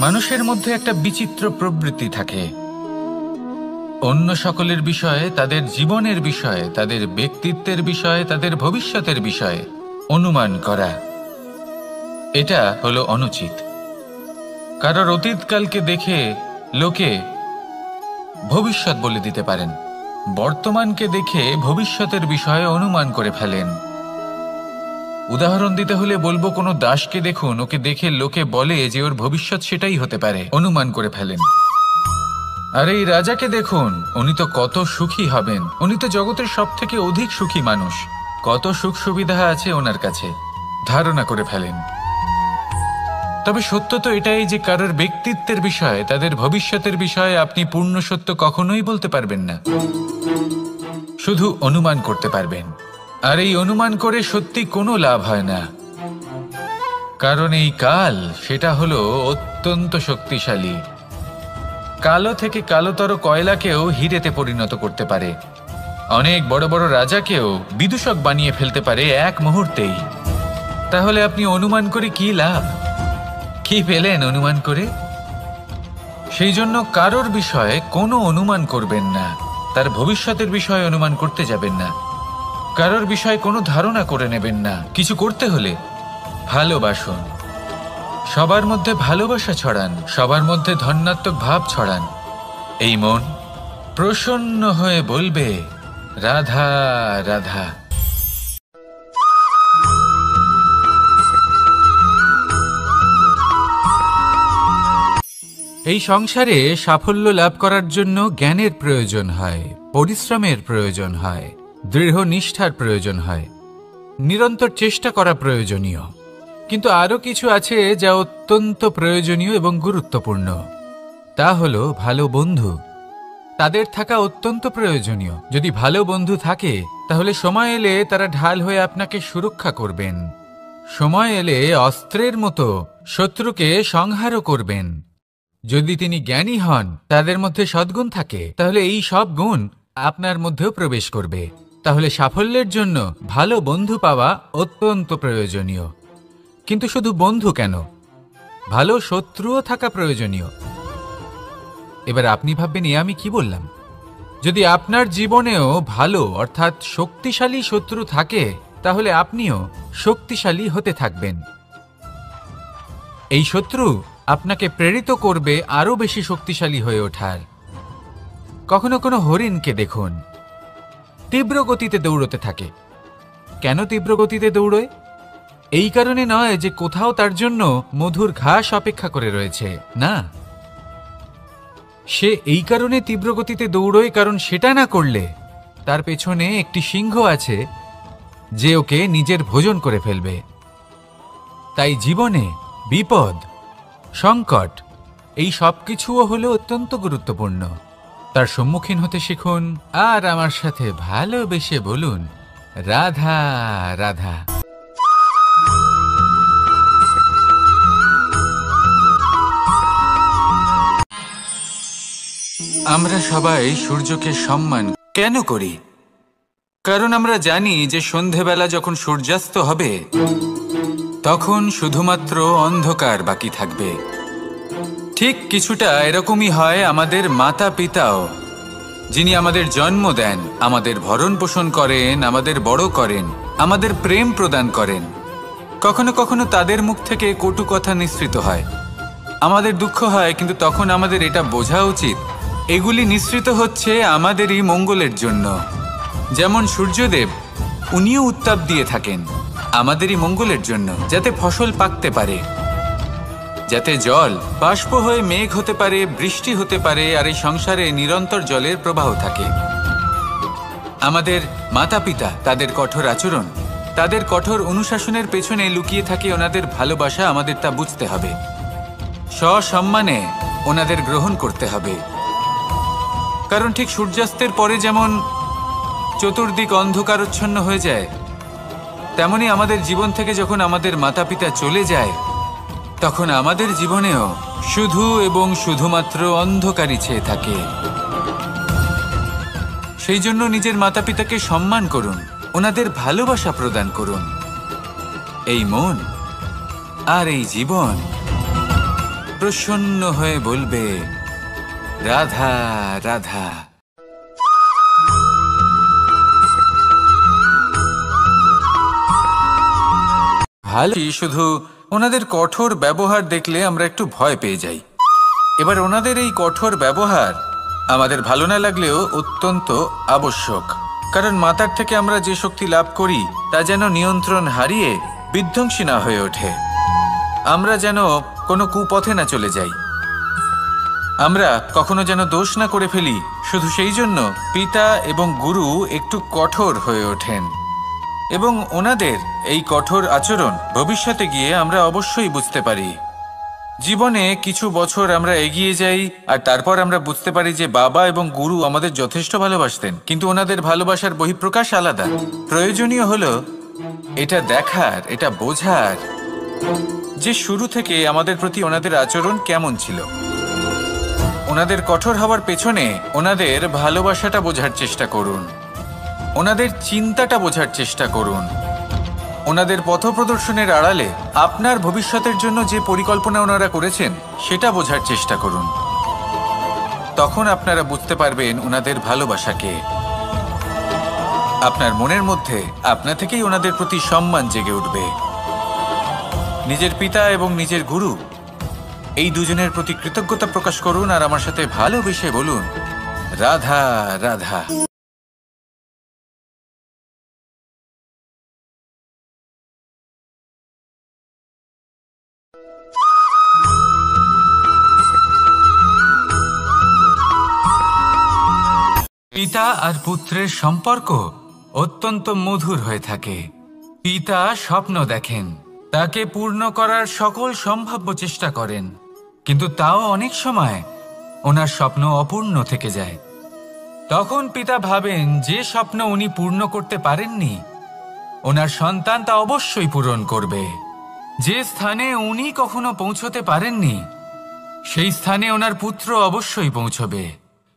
মানুষের মধ্যে একটা বিচিত্র প্রবৃত্তি থাকে, অন্য সকলের বিষয়ে, তাদের জীবনের বিষয়ে, তাদের ব্যক্তিত্বের বিষয়ে, তাদের ভবিষ্যতের বিষয়ে অনুমান করা। এটা হলো অনুচিত। কারোর অতীতকালকে দেখে লোকে ভবিষ্যৎ বলে দিতে পারেন, বর্তমানকে দেখে ভবিষ্যতের বিষয়ে অনুমান করে ফেলেন। উদাহরণ দিতে হলে বলবো, কোনো দাসকে দেখুন, ওকে দেখে লোকে বলে যে ওর ভবিষ্যৎ সেটাই হতে পারে, অনুমান করে ফেলেন। আর এই রাজাকে দেখুন, উনি তো কত সুখী হবেন, উনি তো জগতের সব থেকে অধিক সুখী মানুষ, কত সুখ সুবিধা আছে ওনার কাছে, ধারণা করে ফেলেন। তবে সত্য তো এটাই যে কারোর ব্যক্তিত্বের বিষয়ে, তাদের ভবিষ্যতের বিষয়ে আপনি পূর্ণ সত্য কখনোই বলতে পারবেন না, শুধু অনুমান করতে পারবেন। আর এই অনুমান করে সত্যি কোনো লাভ হয় না, কারণ এই কাল সেটা হলো অত্যন্ত শক্তিশালী। কালো থেকে কালোতর কয়লাকেও হিরেতে পরিণত করতে পারে, অনেক বড় বড় রাজাকেও বিদূষক বানিয়ে ফেলতে পারে এক মুহূর্তেই। তাহলে আপনি অনুমান করে কি লাভ? কি পেলেন অনুমান করে? সেই জন্য কারোর বিষয়ে কোনো অনুমান করবেন না, তার ভবিষ্যতের বিষয়ে অনুমান করতে যাবেন না। কারোর বিষয়ে কোনো ধারণা করে নেবেন না। কিছু করতে হলে ভালোবাসুন, সবার মধ্যে ভালোবাসা ছড়ান, সবার মধ্যে ধন্যাত্মক ভাব ছড়ান। এই মন প্রসন্ন হয়ে বলবে, রাধা রাধা। এই সংসারে সাফল্য লাভ করার জন্য জ্ঞানের প্রয়োজন হয়, পরিশ্রমের প্রয়োজন হয়, দৃঢ় নিষ্ঠার প্রয়োজন হয়, নিরন্তর চেষ্টা করা প্রয়োজনীয়। কিন্তু আরও কিছু আছে যা অত্যন্ত প্রয়োজনীয় এবং গুরুত্বপূর্ণ। তা হলো ভালো বন্ধু। তাদের থাকা অত্যন্ত প্রয়োজনীয়। যদি ভালো বন্ধু থাকে তাহলে সময় এলে তারা ঢাল হয়ে আপনাকে সুরক্ষা করবেন। সময় এলে অস্ত্রের মতো শত্রুকে সংহারও করবেন। যদি তিনি জ্ঞানী হন, তাদের মধ্যে সদ্গুণ থাকে, তাহলে এই সব গুণ আপনার মধ্যেও প্রবেশ করবে। তাহলে সাফল্যের জন্য ভালো বন্ধু পাওয়া অত্যন্ত প্রয়োজনীয়। কিন্তু শুধু বন্ধু কেন, ভালো শত্রুও থাকা প্রয়োজনীয়। এবার আপনি ভাববেন, আমি কি বললাম? যদি আপনার জীবনেও ভালো অর্থাৎ শক্তিশালী শত্রু থাকে, তাহলে আপনিও শক্তিশালী হতে থাকবেন। এই শত্রু আপনাকে প্রেরিত করবে আরো বেশি শক্তিশালী হয়ে ওঠার। কখনো কোনো হরিণকে দেখুন, তীব্র গতিতে দৌড়তে থাকে। কেন তীব্র গতিতে দৌড়য়? এই কারণে নয় যে কোথাও তার জন্য মধুর ঘাস অপেক্ষা করে রয়েছে, না। সে এই কারণে তীব্র গতিতে দৌড়য় কারণ সেটা না করলে তার পেছনে একটি সিংহ আছে যে ওকে নিজের ভোজন করে ফেলবে। তাই জীবনে বিপদ, সংকট, এই সব কিছুও হলো অত্যন্ত গুরুত্বপূর্ণ। তার সম্মুখীন হতে শিখুন আর আমার সাথে ভালোবেসে বলুন, রাধা রাধা। আমরা সবাই সূর্যকে সম্মান কেন করি? কারণ আমরা জানি যে সন্ধেবেলা যখন সূর্যাস্ত হবে তখন শুধুমাত্র অন্ধকার বাকি থাকবে। ঠিক কিছুটা এরকমই হয় আমাদের মাতা পিতাও, যিনি আমাদের জন্ম দেন, আমাদের ভরণ পোষণ করেন, আমাদের বড় করেন, আমাদের প্রেম প্রদান করেন। কখনো কখনো তাদের মুখ থেকে কটু কথা নিঃসৃত হয়, আমাদের দুঃখ হয়, কিন্তু তখন আমাদের এটা বোঝা উচিত এগুলি নিঃসৃত হচ্ছে আমাদেরই মঙ্গলের জন্য। যেমন সূর্যদেব, উনিও উত্তাপ দিয়ে থাকেন আমাদেরই মঙ্গলের জন্য, যাতে ফসল পাকতে পারে, যাতে জল বাষ্প হয়ে মেঘ হতে পারে, বৃষ্টি হতে পারে, আর এই সংসারে নিরন্তর জলের প্রবাহ থাকে। আমাদের মাতা পিতা, তাদের কঠোর আচরণ, তাদের কঠোর অনুশাসনের পেছনে লুকিয়ে থাকে ওনাদের ভালোবাসা। আমাদের তা বুঝতে হবে, সসম্মানে ওনাদের গ্রহণ করতে হবে। কারণ ঠিক সূর্যাস্তের পরে যেমন চতুর্দিক অন্ধকারচ্ছন্ন হয়ে যায়, তেমনি আমাদের জীবন থেকে যখন আমাদের মাতা পিতা চলে যায়, তখন আমাদের জীবনেও শুধু এবং শুধুমাত্র অন্ধকারই ছেয়ে থাকে। সেই জন্য নিজের মাতা পিতাকে সম্মান করুন, ওনাদের ভালোবাসা প্রদান করুন। এই মন আর এই জীবন প্রসন্ন হয়ে বলবে, রাধা রাধা। ভালো, শুধু ওনাদের কঠোর ব্যবহার দেখলে আমরা একটু ভয় পেয়ে যাই। এবার ওনাদের এই কঠোর ব্যবহার আমাদের ভালো না লাগলেও অত্যন্ত আবশ্যক। কারণ মাতার থেকে আমরা যে শক্তি লাভ করি তা যেন নিয়ন্ত্রণ হারিয়ে বিধ্বংসী না হয়ে ওঠে, আমরা যেন কোনো কুপথে না চলে যাই, আমরা কখনো যেন দোষ না করে ফেলি। শুধু সেই জন্য পিতা এবং গুরু একটু কঠোর হয়ে ওঠেন, এবং ওনাদের এই কঠোর আচরণ ভবিষ্যতে গিয়ে আমরা অবশ্যই বুঝতে পারি। জীবনে কিছু বছর আমরা এগিয়ে যাই আর তারপর আমরা বুঝতে পারি যে বাবা এবং গুরু আমাদের যথেষ্ট ভালোবাসতেন, কিন্তু ওনাদের ভালোবাসার বহিঃপ্রকাশ আলাদা। প্রয়োজনীয় হলো এটা দেখার, এটা বোঝার যে শুরু থেকে আমাদের প্রতি ওনাদের আচরণ কেমন ছিল। ওনাদের কঠোর হওয়ার পেছনে ওনাদের ভালোবাসাটা বোঝার চেষ্টা করুন, ওনাদের চিন্তাটা বোঝার চেষ্টা করুন, ওনাদের পথপ্রদর্শনের আড়ালে আপনার ভবিষ্যতের জন্য যে পরিকল্পনা ওনারা করেছেন সেটা বোঝার চেষ্টা করুন। তখন আপনারা বুঝতে পারবেন ওনাদের ভালোবাসাকে। আপনার মনের মধ্যে আপনা থেকেই ওনাদের প্রতি সম্মান জেগে উঠবে। নিজের পিতা এবং নিজের গুরু এই দুজনের প্রতি কৃতজ্ঞতা প্রকাশ করুন আর আমার সাথে ভালোবেসে বলুন, রাধা রাধা। পিতা আর পুত্রের সম্পর্ক অত্যন্ত মধুর হয়ে থাকে। পিতা স্বপ্ন দেখেন, তাকে পূর্ণ করার সকল সম্ভাব্য চেষ্টা করেন, কিন্তু তাও অনেক সময় ওনার স্বপ্ন অপূর্ণ থেকে যায়। তখন পিতা ভাবেন যে স্বপ্ন উনি পূর্ণ করতে পারেননি, ওনার সন্তান তা অবশ্যই পূরণ করবে। যে স্থানে উনি কখনো পৌঁছতে পারেননি, সেই স্থানে ওনার পুত্র অবশ্যই পৌঁছবে।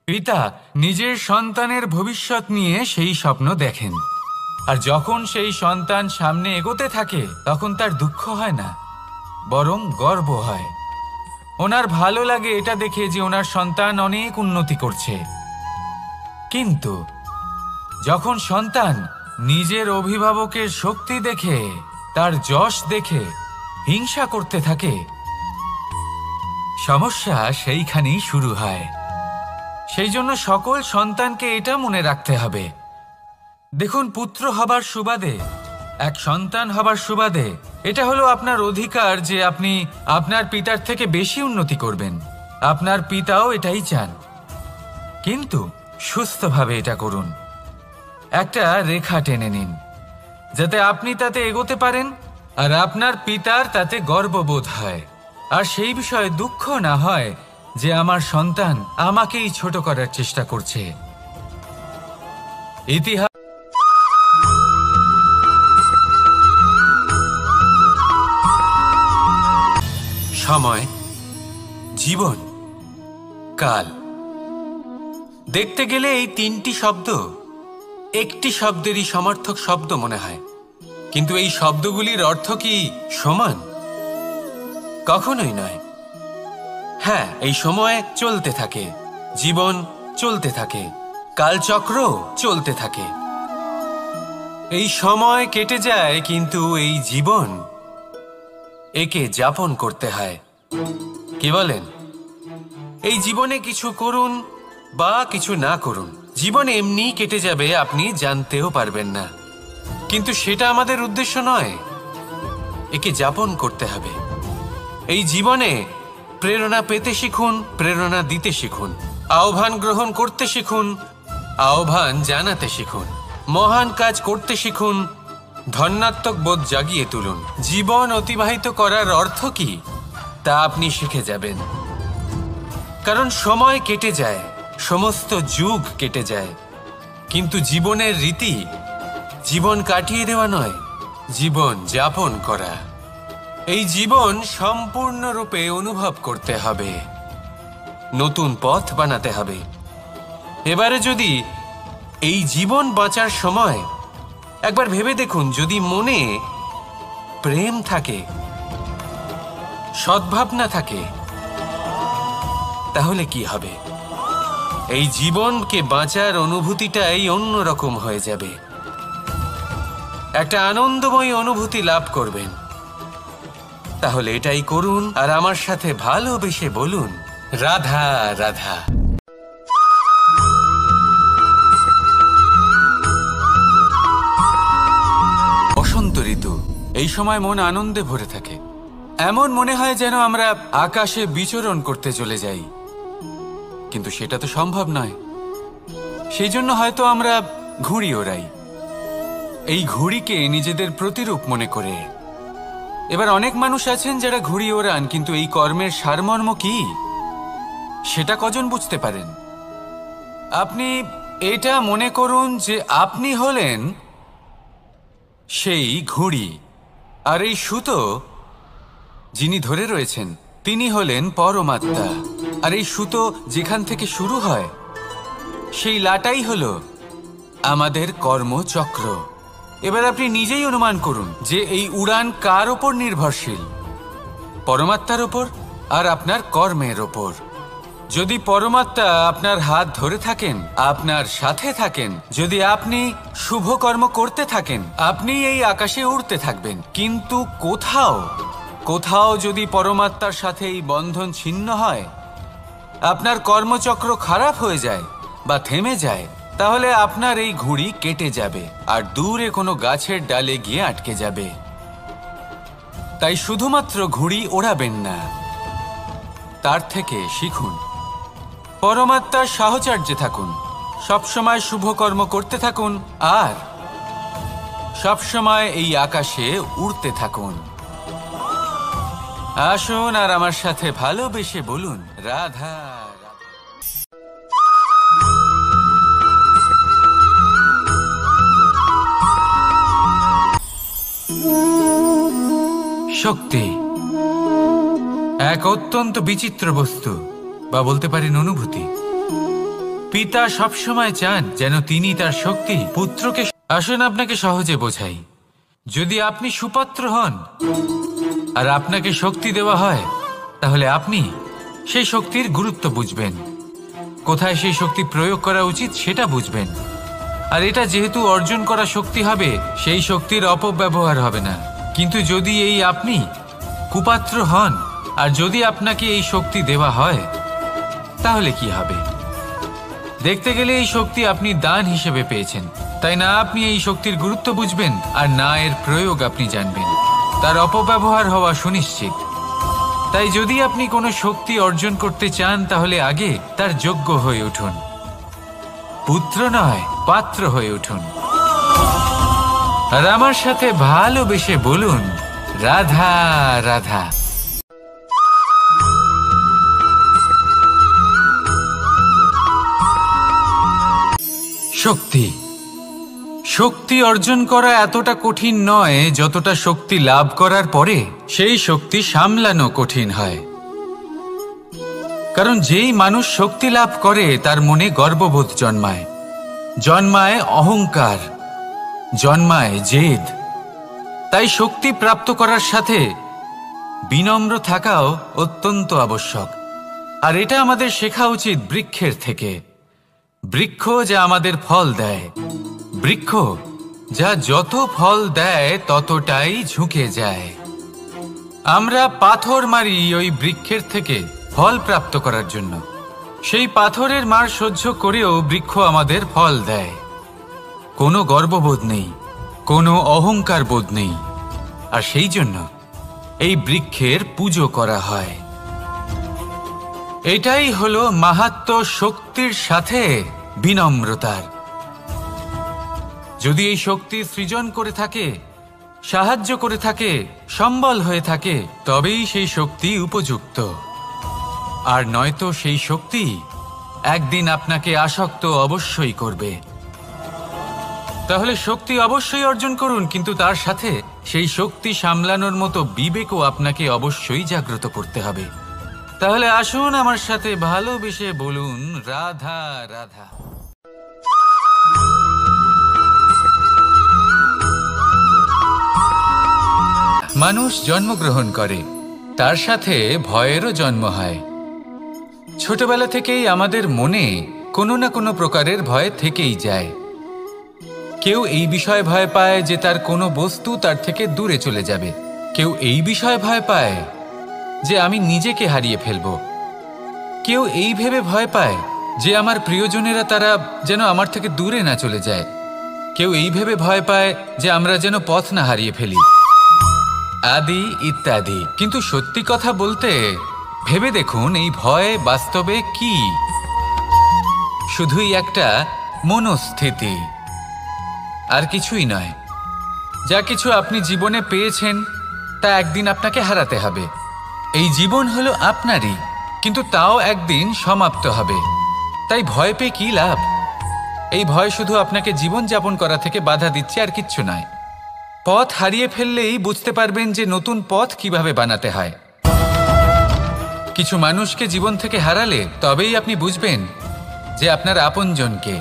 পিতা নিজের সন্তানের ভবিষ্যৎ নিয়ে সেই স্বপ্ন দেখেন, আর যখন সেই সন্তান সামনে এগোতে থাকে তখন তার দুঃখ হয় না, বরং গর্ব হয়। ওনার ভালো লাগে এটা দেখে যে ওনার সন্তান অনেক উন্নতি করছে। কিন্তু যখন সন্তান নিজের অভিভাবকের শক্তি দেখে, তার যশ দেখে হিংসা করতে থাকে, সমস্যা সেইখানেই শুরু হয়। সেই জন্য সকল সন্তানকে এটা মনে রাখতে হবে, দেখুন, পুত্র হবার সুবাদে, এক সন্তান হবার সুবাদে এটা হলো আপনার অধিকার যে আপনি আপনার পিতার থেকে বেশি উন্নতি করবেন। আপনার পিতাও এটাই চান, কিন্তু সুস্থভাবে এটা করুন। একটা রেখা টেনে নিন যাতে আপনি তাতে এগোতে পারেন আর আপনার পিতার তাতে গর্ববোধ হয়, আর সেই বিষয়ে দুঃখ না হয় যে আমার সন্তান আমাকেই ছোট করার চেষ্টা করছে। ইতিহাস সময়, জীবন, কাল। দেখতে গেলে এই তিনটি শব্দ একটি শব্দেরই সমার্থক শব্দ মনে হয়, কিন্তু এই শব্দগুলির অর্থ কি সমান? কখনোই নয়। হ্যাঁ, এই সময় চলতে থাকে, জীবন চলতে থাকে, কালচক্র চলতে থাকে। এই সময় কেটে যায়, কিন্তু এই জীবন একে যাপন করতে হয়। কি বলেন? এই জীবনে কিছু করুন বা কিছু না করুন, জীবন এমনি কেটে যাবে, আপনি জানতেও পারবেন না। কিন্তু সেটা আমাদের উদ্দেশ্য নয়, একে যাপন করতে হবে। এই জীবনে প্রেরণা পেতে শিখুন, প্রেরণা দিতে শিখুন, আহ্বান গ্রহণ করতে শিখুন, আহ্বান জানাতে শিখুন, মহান কাজ করতে শিখুন, ধন্যাত্মক বোধ জাগিয়ে তুলুন। জীবন অতিবাহিত করার অর্থ কি তা আপনি শিখে যাবেন, কারণ সময় কেটে যায়, সমস্ত যুগ কেটে যায়, কিন্তু জীবনের রীতি জীবন কাটিয়ে দেওয়া নয়, জীবন যাপন করা। এই জীবন সম্পূর্ণরূপে অনুভব করতে হবে, নতুন পথ বানাতে হবে। এবারে যদি এই জীবন বাঁচার সময় একবার ভেবে দেখুন, যদি মনে প্রেম থাকে, সদ্ভাবনা থাকে, তাহলে কি হবে? এই জীবনকে বাঁচার অনুভূতিটাই অন্যরকম হয়ে যাবে, একটা আনন্দময় অনুভূতি লাভ করবেন। তাহলে এটাই করুন আর আমার সাথে ভালোবেসে বলুন, রাধা রাধা। বসন্ত ঋতু, এই সময় মন আনন্দে ভরে থাকে। এমন মনে হয় যেন আমরা আকাশে বিচরণ করতে চলে যাই, কিন্তু সেটা তো সম্ভব নয়। সেই জন্য হয়তো আমরা ঘুড়ি ওড়াই, এই ঘুড়িকে নিজেদের প্রতিরূপ মনে করে। এবার অনেক মানুষ আছেন যারা ঘুড়ি ওড়ান, কিন্তু এই কর্মের সারমর্ম কি সেটা কজন বুঝতে পারেন? আপনি এটা মনে করুন যে আপনি হলেন সেই ঘুড়ি, আর এই সুতো যিনি ধরে রয়েছেন তিনি হলেন পরমাত্মা, আর এই সুতো যেখান থেকে শুরু হয় সেই লাটাই হলো আমাদের কর্মচক্র। এবার আপনি নিজেই অনুমান করুন যে এই উড়ান কার ওপর নির্ভরশীল? পরমাত্মার ওপর আর আপনার কর্মের ওপর। যদি পরমাত্মা আপনার হাত ধরে থাকেন, আপনার সাথে থাকেন, যদি আপনি শুভ কর্ম করতে থাকেন, আপনি এই আকাশে উড়তে থাকবেন। কিন্তু কোথাও যদি পরমাত্মার সাথে এই বন্ধন ছিন্ন হয়, আপনার কর্মচক্র খারাপ হয়ে যায় বা থেমে যায়, তাহলে আপনার এই ঘুড়ি কেটে যাবে আর দূরে কোনো গাছের ডালে গিয়ে আটকে যাবে। তাই শুধুমাত্র ঘুড়ি ওড়াবেন না, তার থেকে শিখুন, পরমাত্মার সাহচর্যে থাকুন, সবসময় শুভ কর্ম করতে থাকুন আর সবসময় এই আকাশে উড়তে থাকুন। আসুন আর আমার সাথে ভালোবেসে বলুন, রাধা রাধা। শক্তি এক অত্যন্ত বিচিত্র বস্তু, বা বলতে পারেন অনুভূতি। পিতা সবসময় চান যেন তিনি তার শক্তি পুত্রকে। আসুন আপনাকে সহজে বোঝাই। যদি আপনি সুপাত্র হন আর আপনাকে শক্তি দেওয়া হয়, তাহলে আপনি সেই শক্তির গুরুত্ব বুঝবেন, কোথায় সেই শক্তি প্রয়োগ করা উচিত সেটা বুঝবেন। আর এটা যেহেতু অর্জন করা শক্তি হবে, সেই শক্তির অপব্যবহার হবে না। কিন্তু যদি এই আপনি কুপাত্র হন আর যদি আপনাকে এই শক্তি দেওয়া হয়, তাহলে কি হবে? দেখতে গেলে এই শক্তি আপনি দান হিসেবে পেয়েছেন, তাই না আপনি এই শক্তির গুরুত্ব বুঝবেন আর না এর প্রয়োগ আপনি জানবেন। তার অপব্যবহার হওয়া সুনিশ্চিত। তাই যদি আপনি কোনো শক্তি অর্জন করতে চান, তাহলে আগে তার যোগ্য হয়ে উঠুন, পুত্র নয় পাত্র হয়ে উঠুন। আর আমার সাথে ভালোবেসে বলুন, রাধা রাধা। শক্তি অর্জন করা এতটা কঠিন নয় যতটা শক্তি লাভ করার পরে সেই শক্তি সামলানো কঠিন হয়। কারণ যেই মানুষ শক্তি লাভ করে তার মনে গর্ববোধ জন্মায় অহংকার, জন্মায় জেদ। তাই শক্তি প্রাপ্ত করার সাথে বিনম্র থাকাও অত্যন্ত আবশ্যক। আর এটা আমাদের শেখা উচিত বৃক্ষের থেকে। বৃক্ষ যা আমাদের ফল দেয়, বৃক্ষ যা যত ফল দেয় ততটাই ঝুঁকে যায়। আমরা পাথর মারি ওই বৃক্ষের থেকে ফল প্রাপ্ত করার জন্য। সেই পাথরের মার সহ্য করেও বৃক্ষ আমাদের ফল দেয়। কোনো গর্ববোধ নেই, কোনো অহংকার বোধ নেই। আর সেই জন্য এই বৃক্ষের পুজো করা হয়। এটাই হলো মাহাত্ম্য শক্তির সাথে বিনম্রতার। যদি এই শক্তি সৃজন করে থাকে, সাহায্য করে থাকে, সম্বল হয়ে থাকে, তবেই সেই শক্তি উপযুক্ত। আর নয়তো সেই শক্তি একদিন আপনাকে আসক্ত অবশ্যই করবে। তাহলে শক্তি অবশ্যই অর্জন করুন, কিন্তু তার সাথে সেই শক্তি সামলানোর মতো বিবেকও আপনাকে অবশ্যই জাগ্রত করতে হবে। তাহলে আসুন আমার সাথে ভালোবেসে বলুন, রাধা রাধা। মানুষ জন্মগ্রহণ করে, তার সাথে ভয়েরও জন্ম হয়। ছোটবেলা থেকেই আমাদের মনে কোনো না কোনো প্রকারের ভয় থেকেই যায়। কেউ এই বিষয়ে ভয় পায় যে তার কোনো বস্তু তার থেকে দূরে চলে যাবে। কেউ এই বিষয়ে ভয় পায় যে আমি নিজেকে হারিয়ে ফেলব। কেউ এই ভেবে ভয় পায় যে আমার প্রিয়জনেরা তারা যেন আমার থেকে দূরে না চলে যায়। কেউ এই ভেবে ভয় পায় যে আমরা যেন পথ না হারিয়ে ফেলি, আদি ইত্যাদি। কিন্তু সত্যি কথা বলতে ভেবে দেখুন, এই ভয় বাস্তবে কি? শুধুই একটা মনস্থিতি, আর কিছুই নয়। যা কিছু আপনি জীবনে পেয়েছেন তা একদিন আপনাকে হারাতে হবে। এই জীবন হলো আপনারই, কিন্তু তাও একদিন সমাপ্ত হবে। তাই ভয় পেয়ে কি লাভ? এই ভয় শুধু আপনাকে জীবন যাপন করা থেকে বাধা দিচ্ছে, আর কিচ্ছু নয়। পথ হারিয়ে ফেললেই বুঝতে পারবেন যে নতুন পথ কিভাবে বানাতে হয়। কিছু মানুষকে জীবন থেকে হারালে তবেই আপনি বুঝবেন যে আপনার আপনজনকে।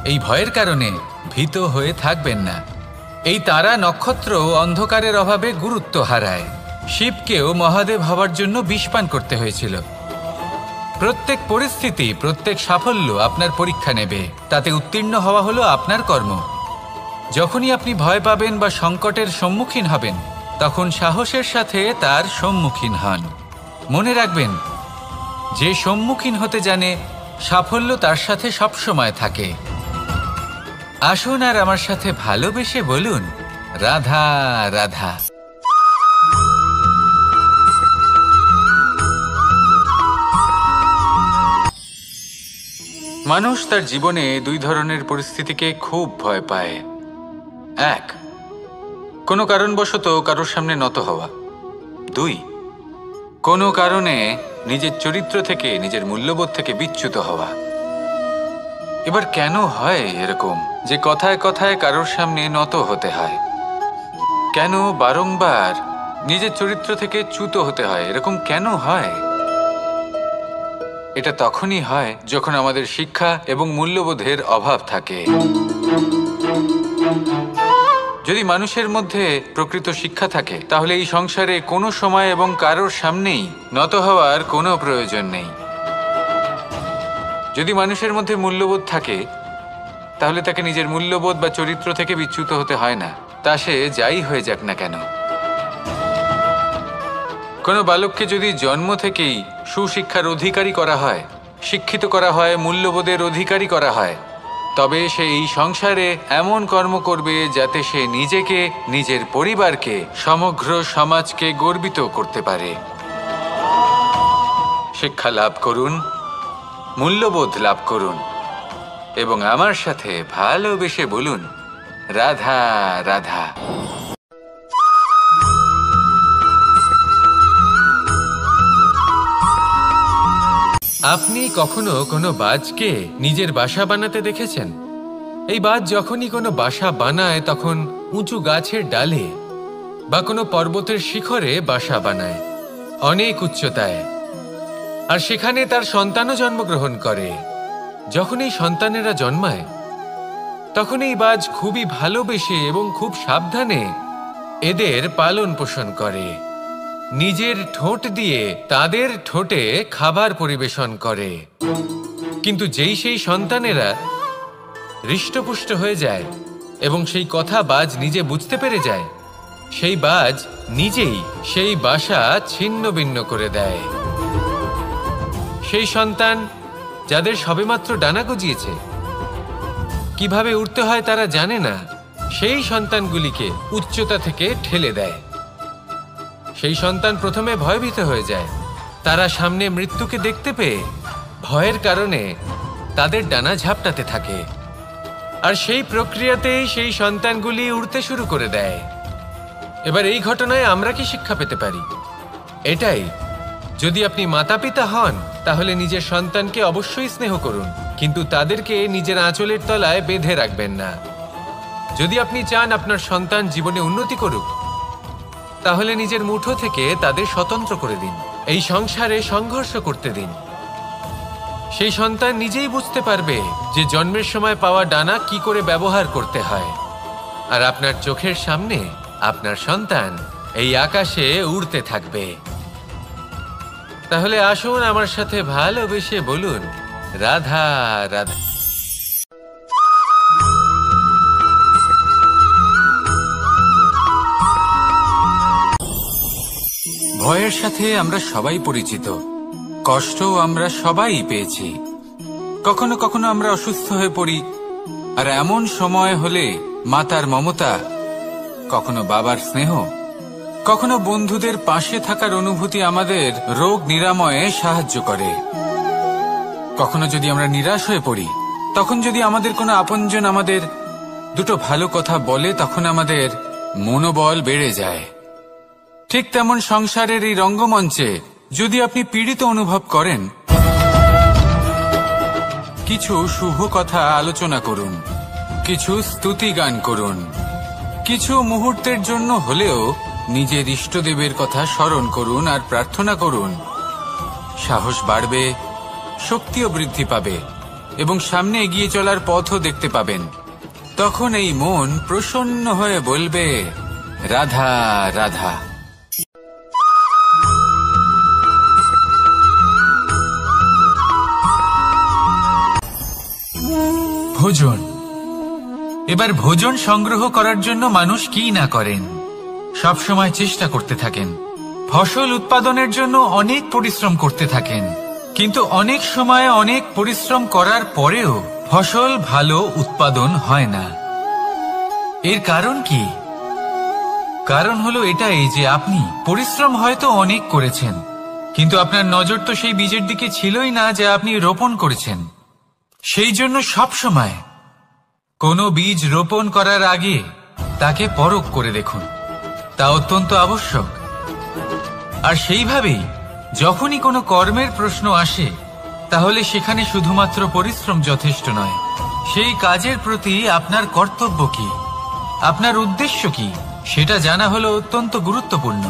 এই ভয়ের কারণে ভীত হয়ে থাকবেন না। এই তারা নক্ষত্র অন্ধকারের অভাবে গুরুত্ব হারায়। শিবকেও মহাদেব হওয়ার জন্য বিষ পান করতে হয়েছিল। প্রত্যেক পরিস্থিতি, প্রত্যেক সাফল্য আপনার পরীক্ষা নেবে। তাতে উত্তীর্ণ হওয়া হলো আপনার কর্ম। যখনই আপনি ভয় পাবেন বা সংকটের সম্মুখীন হবেন, তখন সাহসের সাথে তার সম্মুখীন হন। মনে রাখবেন, যে সম্মুখীন হতে জানে, সাফল্য তার সাথে সবসময় থাকে। আসুন আর আমার সাথে ভালোবেসে বলুন, রাধা রাধা। মানুষ তার জীবনে দুই ধরনের পরিস্থিতিকে খুব ভয় পায়। এক, কোনো কারণবশত কারোর সামনে নত হওয়া। দুই, কোনো কারণে নিজের চরিত্র থেকে, নিজের মূল্যবোধ থেকে বিচ্যুত হওয়া। এবার কেন হয় এরকম যে কথায় কথায় কারোর সামনে নত হতে হয়? কেন বারংবার নিজের চরিত্র থেকে চ্যুত হতে হয়? এরকম কেন হয়? এটা তখনই হয় যখন আমাদের শিক্ষা এবং মূল্যবোধের অভাব থাকে। যদি মানুষের মধ্যে প্রকৃত শিক্ষা থাকে, তাহলে এই সংসারে কোনো সময় এবং কারোর সামনেই নত হওয়ার কোনো প্রয়োজন নেই। যদি মানুষের মধ্যে মূল্যবোধ থাকে, তাহলে তাকে নিজের মূল্যবোধ বা চরিত্র থেকে বিচ্যুত হতে হয় না, তা সে যাই হয়ে যাক না কেন। কোনো বালককে যদি জন্ম থেকেই সুশিক্ষার অধিকারী করা হয়, শিক্ষিত করা হয়, মূল্যবোধের অধিকারী করা হয়, তবে সে এই সংসারে এমন কর্ম করবে যাতে সে নিজেকে, নিজের পরিবারকে, সমগ্র সমাজকে গর্বিত করতে পারে। শিক্ষা লাভ করুন, মূল্যবোধ লাভ করুন এবং আমার সাথে ভালোবেসে বলুন, রাধা রাধা। আপনি কখনো কোনো বাজকে নিজের বাসা বানাতে দেখেছেন? এই বাজ যখনই কোনো বাসা বানায়, তখন উঁচু গাছের ডালে বা কোনো পর্বতের শিখরে বাসা বানায়, অনেক উচ্চতায়। আর সেখানে তার সন্তানও জন্মগ্রহণ করে। যখন এই সন্তানেরা জন্মায়, তখন এই বাজ খুবই ভালোবেসে এবং খুব সাবধানে এদের পালন পোষণ করে। নিজের ঠোঁট দিয়ে তাদের ঠোঁটে খাবার পরিবেশন করে। কিন্তু যেই সেই সন্তানেরা হৃষ্টপুষ্ট হয়ে যায় এবং সেই কথা বাজ নিজে বুঝতে পেরে যায়, সেই বাজ নিজেই সেই বাসা ছিন্ন ভিন্ন করে দেয়। সেই সন্তান যাদের সবেমাত্র ডানা গজিয়েছে, কিভাবে উড়তে হয় তারা জানে না, সেই সন্তানগুলিকে উচ্চতা থেকে ঠেলে দেয়। সেই সন্তান প্রথমে ভয়ভীত হয়ে যায়। তারা সামনে মৃত্যুকে দেখতে পেয়ে ভয়ের কারণে তাদের ডানা ঝাপটাতে থাকে। আর সেই প্রক্রিয়াতেই সেই সন্তানগুলি উড়তে শুরু করে দেয়। এবার এই ঘটনায় আমরা কি শিক্ষা পেতে পারি? এটাই, যদি আপনি মাতা পিতা হন, তাহলে নিজের সন্তানকে অবশ্যই স্নেহ করুন, কিন্তু তাদেরকে নিজের আঁচলের তলায় বেঁধে রাখবেন না। যদি আপনি চান আপনার সন্তান জীবনে উন্নতি করুক, তাহলে নিজের মুঠো থেকে তাদের স্বতন্ত্র করে দিন। এই সংসারে সংঘর্ষ করতে দিন। সেই সন্তান নিজেই বুঝতে পারবে যে জন্মের সময় পাওয়া ডানা কি করে ব্যবহার করতে হয়। আর আপনার চোখের সামনে আপনার সন্তান এই আকাশে উড়তে থাকবে। তাহলে আসুন আমার সাথে ভালোবেসে বলুন, রাধা রাধা। ভয়ের সাথে আমরা সবাই পরিচিত, কষ্টও আমরা সবাই পেয়েছি। কখনো কখনো আমরা অসুস্থ হয়ে পড়ি, আর এমন সময় হলে মাতার মমতা, কখনো বাবার স্নেহ, কখনো বন্ধুদের পাশে থাকার অনুভূতি আমাদের রোগ নিরাময়ে সাহায্য করে। কখনো যদি আমরা নিরাশ হয়ে পড়ি, তখন যদি আমাদের কোনো আপনজন আমাদের দুটো ভালো কথা বলে, তখন আমাদের মনোবল বেড়ে যায়। ঠিক তেমন সংসারের এই রঙ্গমঞ্চে যদি আপনি পীড়িত অনুভব করেন, কিছু শুভ কথা আলোচনা করুন, কিছু স্তুতি গান করুন, কিছু মুহূর্তের জন্য হলেও নিজের ইষ্টদেবের কথা স্মরণ করুন আর প্রার্থনা করুন। সাহস বাড়বে, শক্তিও বৃদ্ধি পাবে এবং সামনে এগিয়ে চলার পথও দেখতে পাবেন। তখন এই মন প্রসন্ন হয়ে বলবে, রাধা রাধা। ভোজন। এবার ভোজন সংগ্রহ করার জন্য মানুষ কি না করেন, সব সময় চেষ্টা করতে থাকেন। ফসল উৎপাদনের জন্য অনেক পরিশ্রম করতে থাকেন, কিন্তু অনেক সময় অনেক পরিশ্রম করার পরেও ফসল ভালো উৎপাদন হয় না। এর কারণ কি? কারণ হলো এটাই যে আপনি পরিশ্রম হয়তো অনেক করেছেন, কিন্তু আপনার নজর তো সেই বীজের দিকে ছিলই না যা আপনি রোপণ করেছেন। সেই জন্য সব সময় কোনো বীজ রোপণ করার আগে তাকে পরখ করে দেখুন, তা অত্যন্ত আবশ্যক। আর সেইভাবেই যখনই কোনো কর্মের প্রশ্ন আসে, তাহলে সেখানে শুধুমাত্র পরিশ্রম যথেষ্ট নয়, সেই কাজের প্রতি আপনার কর্তব্য কি, আপনার উদ্দেশ্য কি, সেটা জানা হলো অত্যন্ত গুরুত্বপূর্ণ।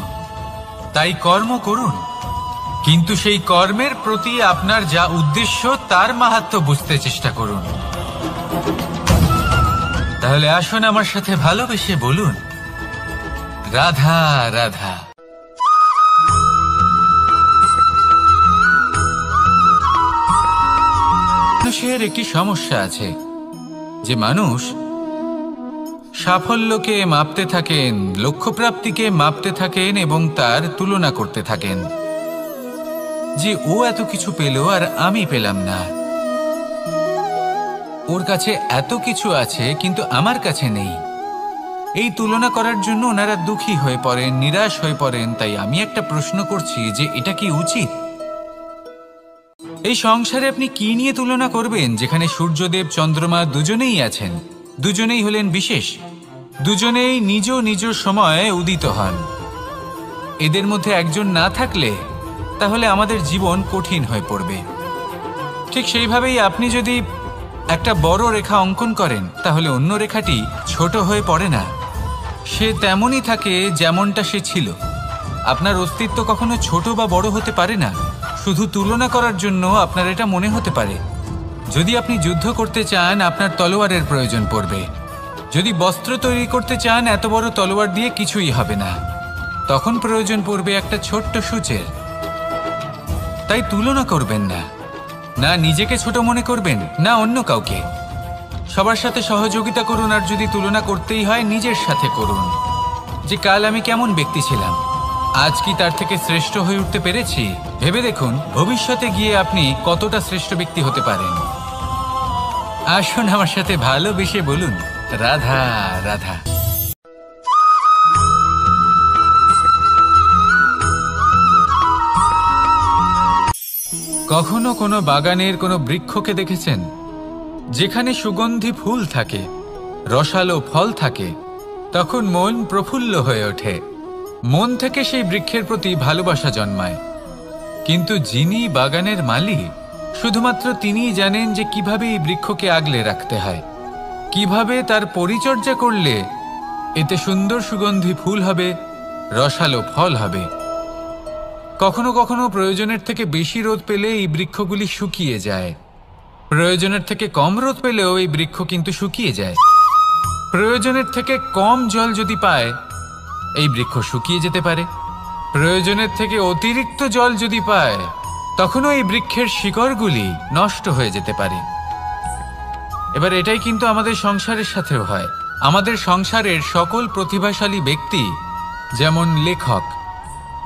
তাই কর্ম করুন, কিন্তু সেই কর্মের প্রতি আপনার যা উদ্দেশ্য তার মাহাত্ম্য বুঝতে চেষ্টা করুন। তাহলে আসুন আমার সাথে ভালোবেসে বলুন, রাধা রাধা। মানুষের একটি সমস্যা আছে যে মানুষ সাফল্যকে মাপতে থাকেন, লক্ষ্যপ্রাপ্তিকে মাপতে থাকেন এবং তার তুলনা করতে থাকেন যে ও এত কিছু পেল আর আমি পেলাম না, ওর কাছে এত কিছু আছে কিন্তু আমার কাছে নেই। এই তুলনা করার জন্য ওনারা দুঃখী হয়ে পড়েন, নিরাশ হয়ে পড়েন। তাই আমি একটা প্রশ্ন করছি যে এটা কি উচিত? এই সংসারে আপনি কি নিয়ে তুলনা করবেন, যেখানে সূর্যদেব চন্দ্রমা দুজনেই আছেন, দুজনেই হলেন বিশেষ, দুজনেই নিজ নিজ সময়ে উদিত হন। এদের মধ্যে একজন না থাকলে তাহলে আমাদের জীবন কঠিন হয়ে পড়বে। ঠিক সেইভাবেই আপনি যদি একটা বড় রেখা অঙ্কন করেন, তাহলে অন্য রেখাটি ছোট হয়ে পড়ে না, সে তেমনই থাকে যেমনটা সে ছিল। আপনার অস্তিত্ব কখনো ছোট বা বড় হতে পারে না, শুধু তুলনা করার জন্য আপনার এটা মনে হতে পারে। যদি আপনি যুদ্ধ করতে চান, আপনার তলোয়ারের প্রয়োজন পড়বে। যদি বস্ত্র তৈরি করতে চান, এত বড় তলোয়ার দিয়ে কিছুই হবে না, তখন প্রয়োজন পড়বে একটা ছোট্ট সূচের। তাই তুলনা করবেন না, না নিজেকে ছোট মনে করবেন, না অন্য কাউকে। সবার সাথে সহযোগিতা করুন, আর যদি তুলনা করতেই হয় নিজের সাথে করুন, যে কাল আমি কেমন ব্যক্তি ছিলাম, আজ কি তার থেকে শ্রেষ্ঠ হয়ে উঠতে পেরেছি। ভেবে দেখুন ভবিষ্যতে গিয়ে আপনি কতটা শ্রেষ্ঠ ব্যক্তি হতে পারেন। আসুন আমার সাথে ভালোবেসে বলুন, রাধা রাধা। কখনো কোনো বাগানের কোনো বৃক্ষকে দেখেছেন যেখানে সুগন্ধি ফুল থাকে, রসালো ফল থাকে? তখন মন প্রফুল্ল হয়ে ওঠে, মন থেকে সেই বৃক্ষের প্রতি ভালোবাসা জন্মায়। কিন্তু যিনি বাগানের মালিক, শুধুমাত্র তিনিই জানেন যে কিভাবে এই বৃক্ষকে আগলে রাখতে হয়, কিভাবে তার পরিচর্যা করলে এতে সুন্দর সুগন্ধি ফুল হবে, রসালো ফল হবে। কখনো কখনো প্রয়োজনের থেকে বেশি রোদ পেলে এই বৃক্ষগুলি শুকিয়ে যায়, প্রয়োজনের থেকে কম রোদ পেলেও এই বৃক্ষ কিন্তু শুকিয়ে যায়। প্রয়োজনের থেকে কম জল যদি পায়, এই বৃক্ষ শুকিয়ে যেতে পারে। প্রয়োজনের থেকে অতিরিক্ত জল যদি পায়, তখনও এই বৃক্ষের শিকড়গুলি নষ্ট হয়ে যেতে পারে। এবার এটাই কিন্তু আমাদের সংসারের সাথেও হয়। আমাদের সংসারের সকল প্রতিভাশালী ব্যক্তি, যেমন লেখক,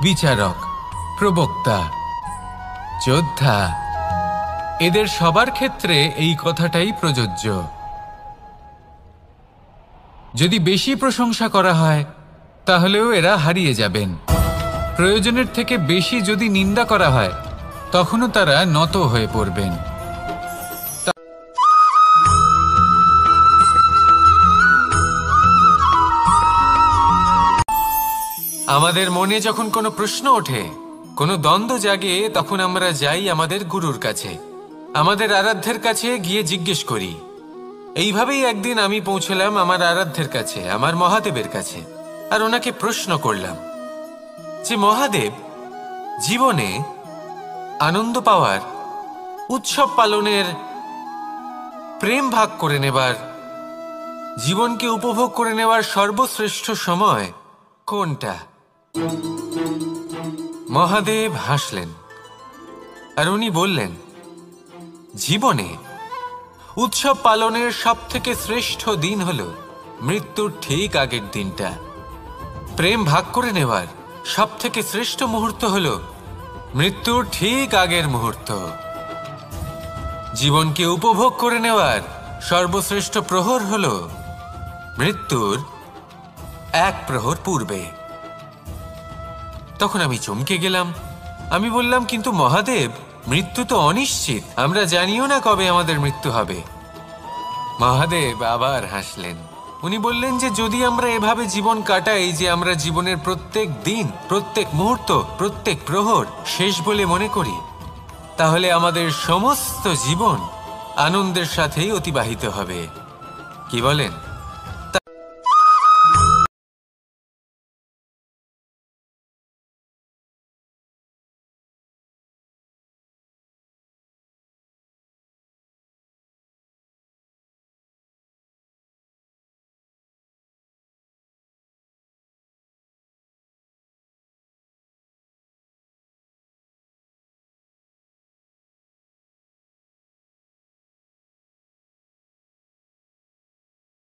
বিচারক, প্রবক্তা, যোদ্ধা, এদের সবার ক্ষেত্রে এই কথাটাই প্রযোজ্য। যদি বেশি প্রশংসা করা হয়, তাহলেও এরা হারিয়ে যাবেন। প্রয়োজনের থেকে বেশি যদি নিন্দা করা হয়, তখনও তারা নত হয়ে পড়বেন। আমাদের মনে যখন কোনো প্রশ্ন ওঠে, কোনো দ্বন্দ্ব জাগে, তখন আমরা যাই আমাদের গুরুর কাছে, আমাদের আরাধ্যের কাছে গিয়ে জিজ্ঞেস করি। এইভাবেই একদিন আমি পৌঁছলাম আমার আরাধ্যের কাছে, আমার মহাদেবের কাছে, আর ওনাকে প্রশ্ন করলাম যে মহাদেব, জীবনে আনন্দ পাওয়ার, উৎসব পালনের, প্রেম ভাগ করে নেবার, জীবনকে উপভোগ করে নেওয়ার সর্বশ্রেষ্ঠ সময় কোনটা? মহাদেব হাসলেন আর উনি বললেন, জীবনে উৎসব পালনের সবথেকে শ্রেষ্ঠ দিন হলো মৃত্যুর ঠিক আগের দিনটা। প্রেম ভাগ করে নেওয়ার সবথেকে শ্রেষ্ঠ মুহূর্ত হলো মৃত্যুর ঠিক আগের মুহূর্ত। জীবনকে উপভোগ করে নেওয়ার সর্বশ্রেষ্ঠ প্রহর হলো মৃত্যুর এক প্রহর পূর্বে। তখন আমি চমকে গেলাম। আমি বললাম, কিন্তু মহাদেব, মৃত্যু তো অনিশ্চিত, আমরা জানিও না কবে আমাদের মৃত্যু হবে। মহাদেব আবার হাসলেন। উনি বললেন যে যদি আমরা এভাবে জীবন কাটাই যে আমরা জীবনের প্রত্যেক দিন, প্রত্যেক মুহূর্ত, প্রত্যেক প্রহর শেষ বলে মনে করি, তাহলে আমাদের সমস্ত জীবন আনন্দের সাথেই অতিবাহিত হবে। কি বলেন?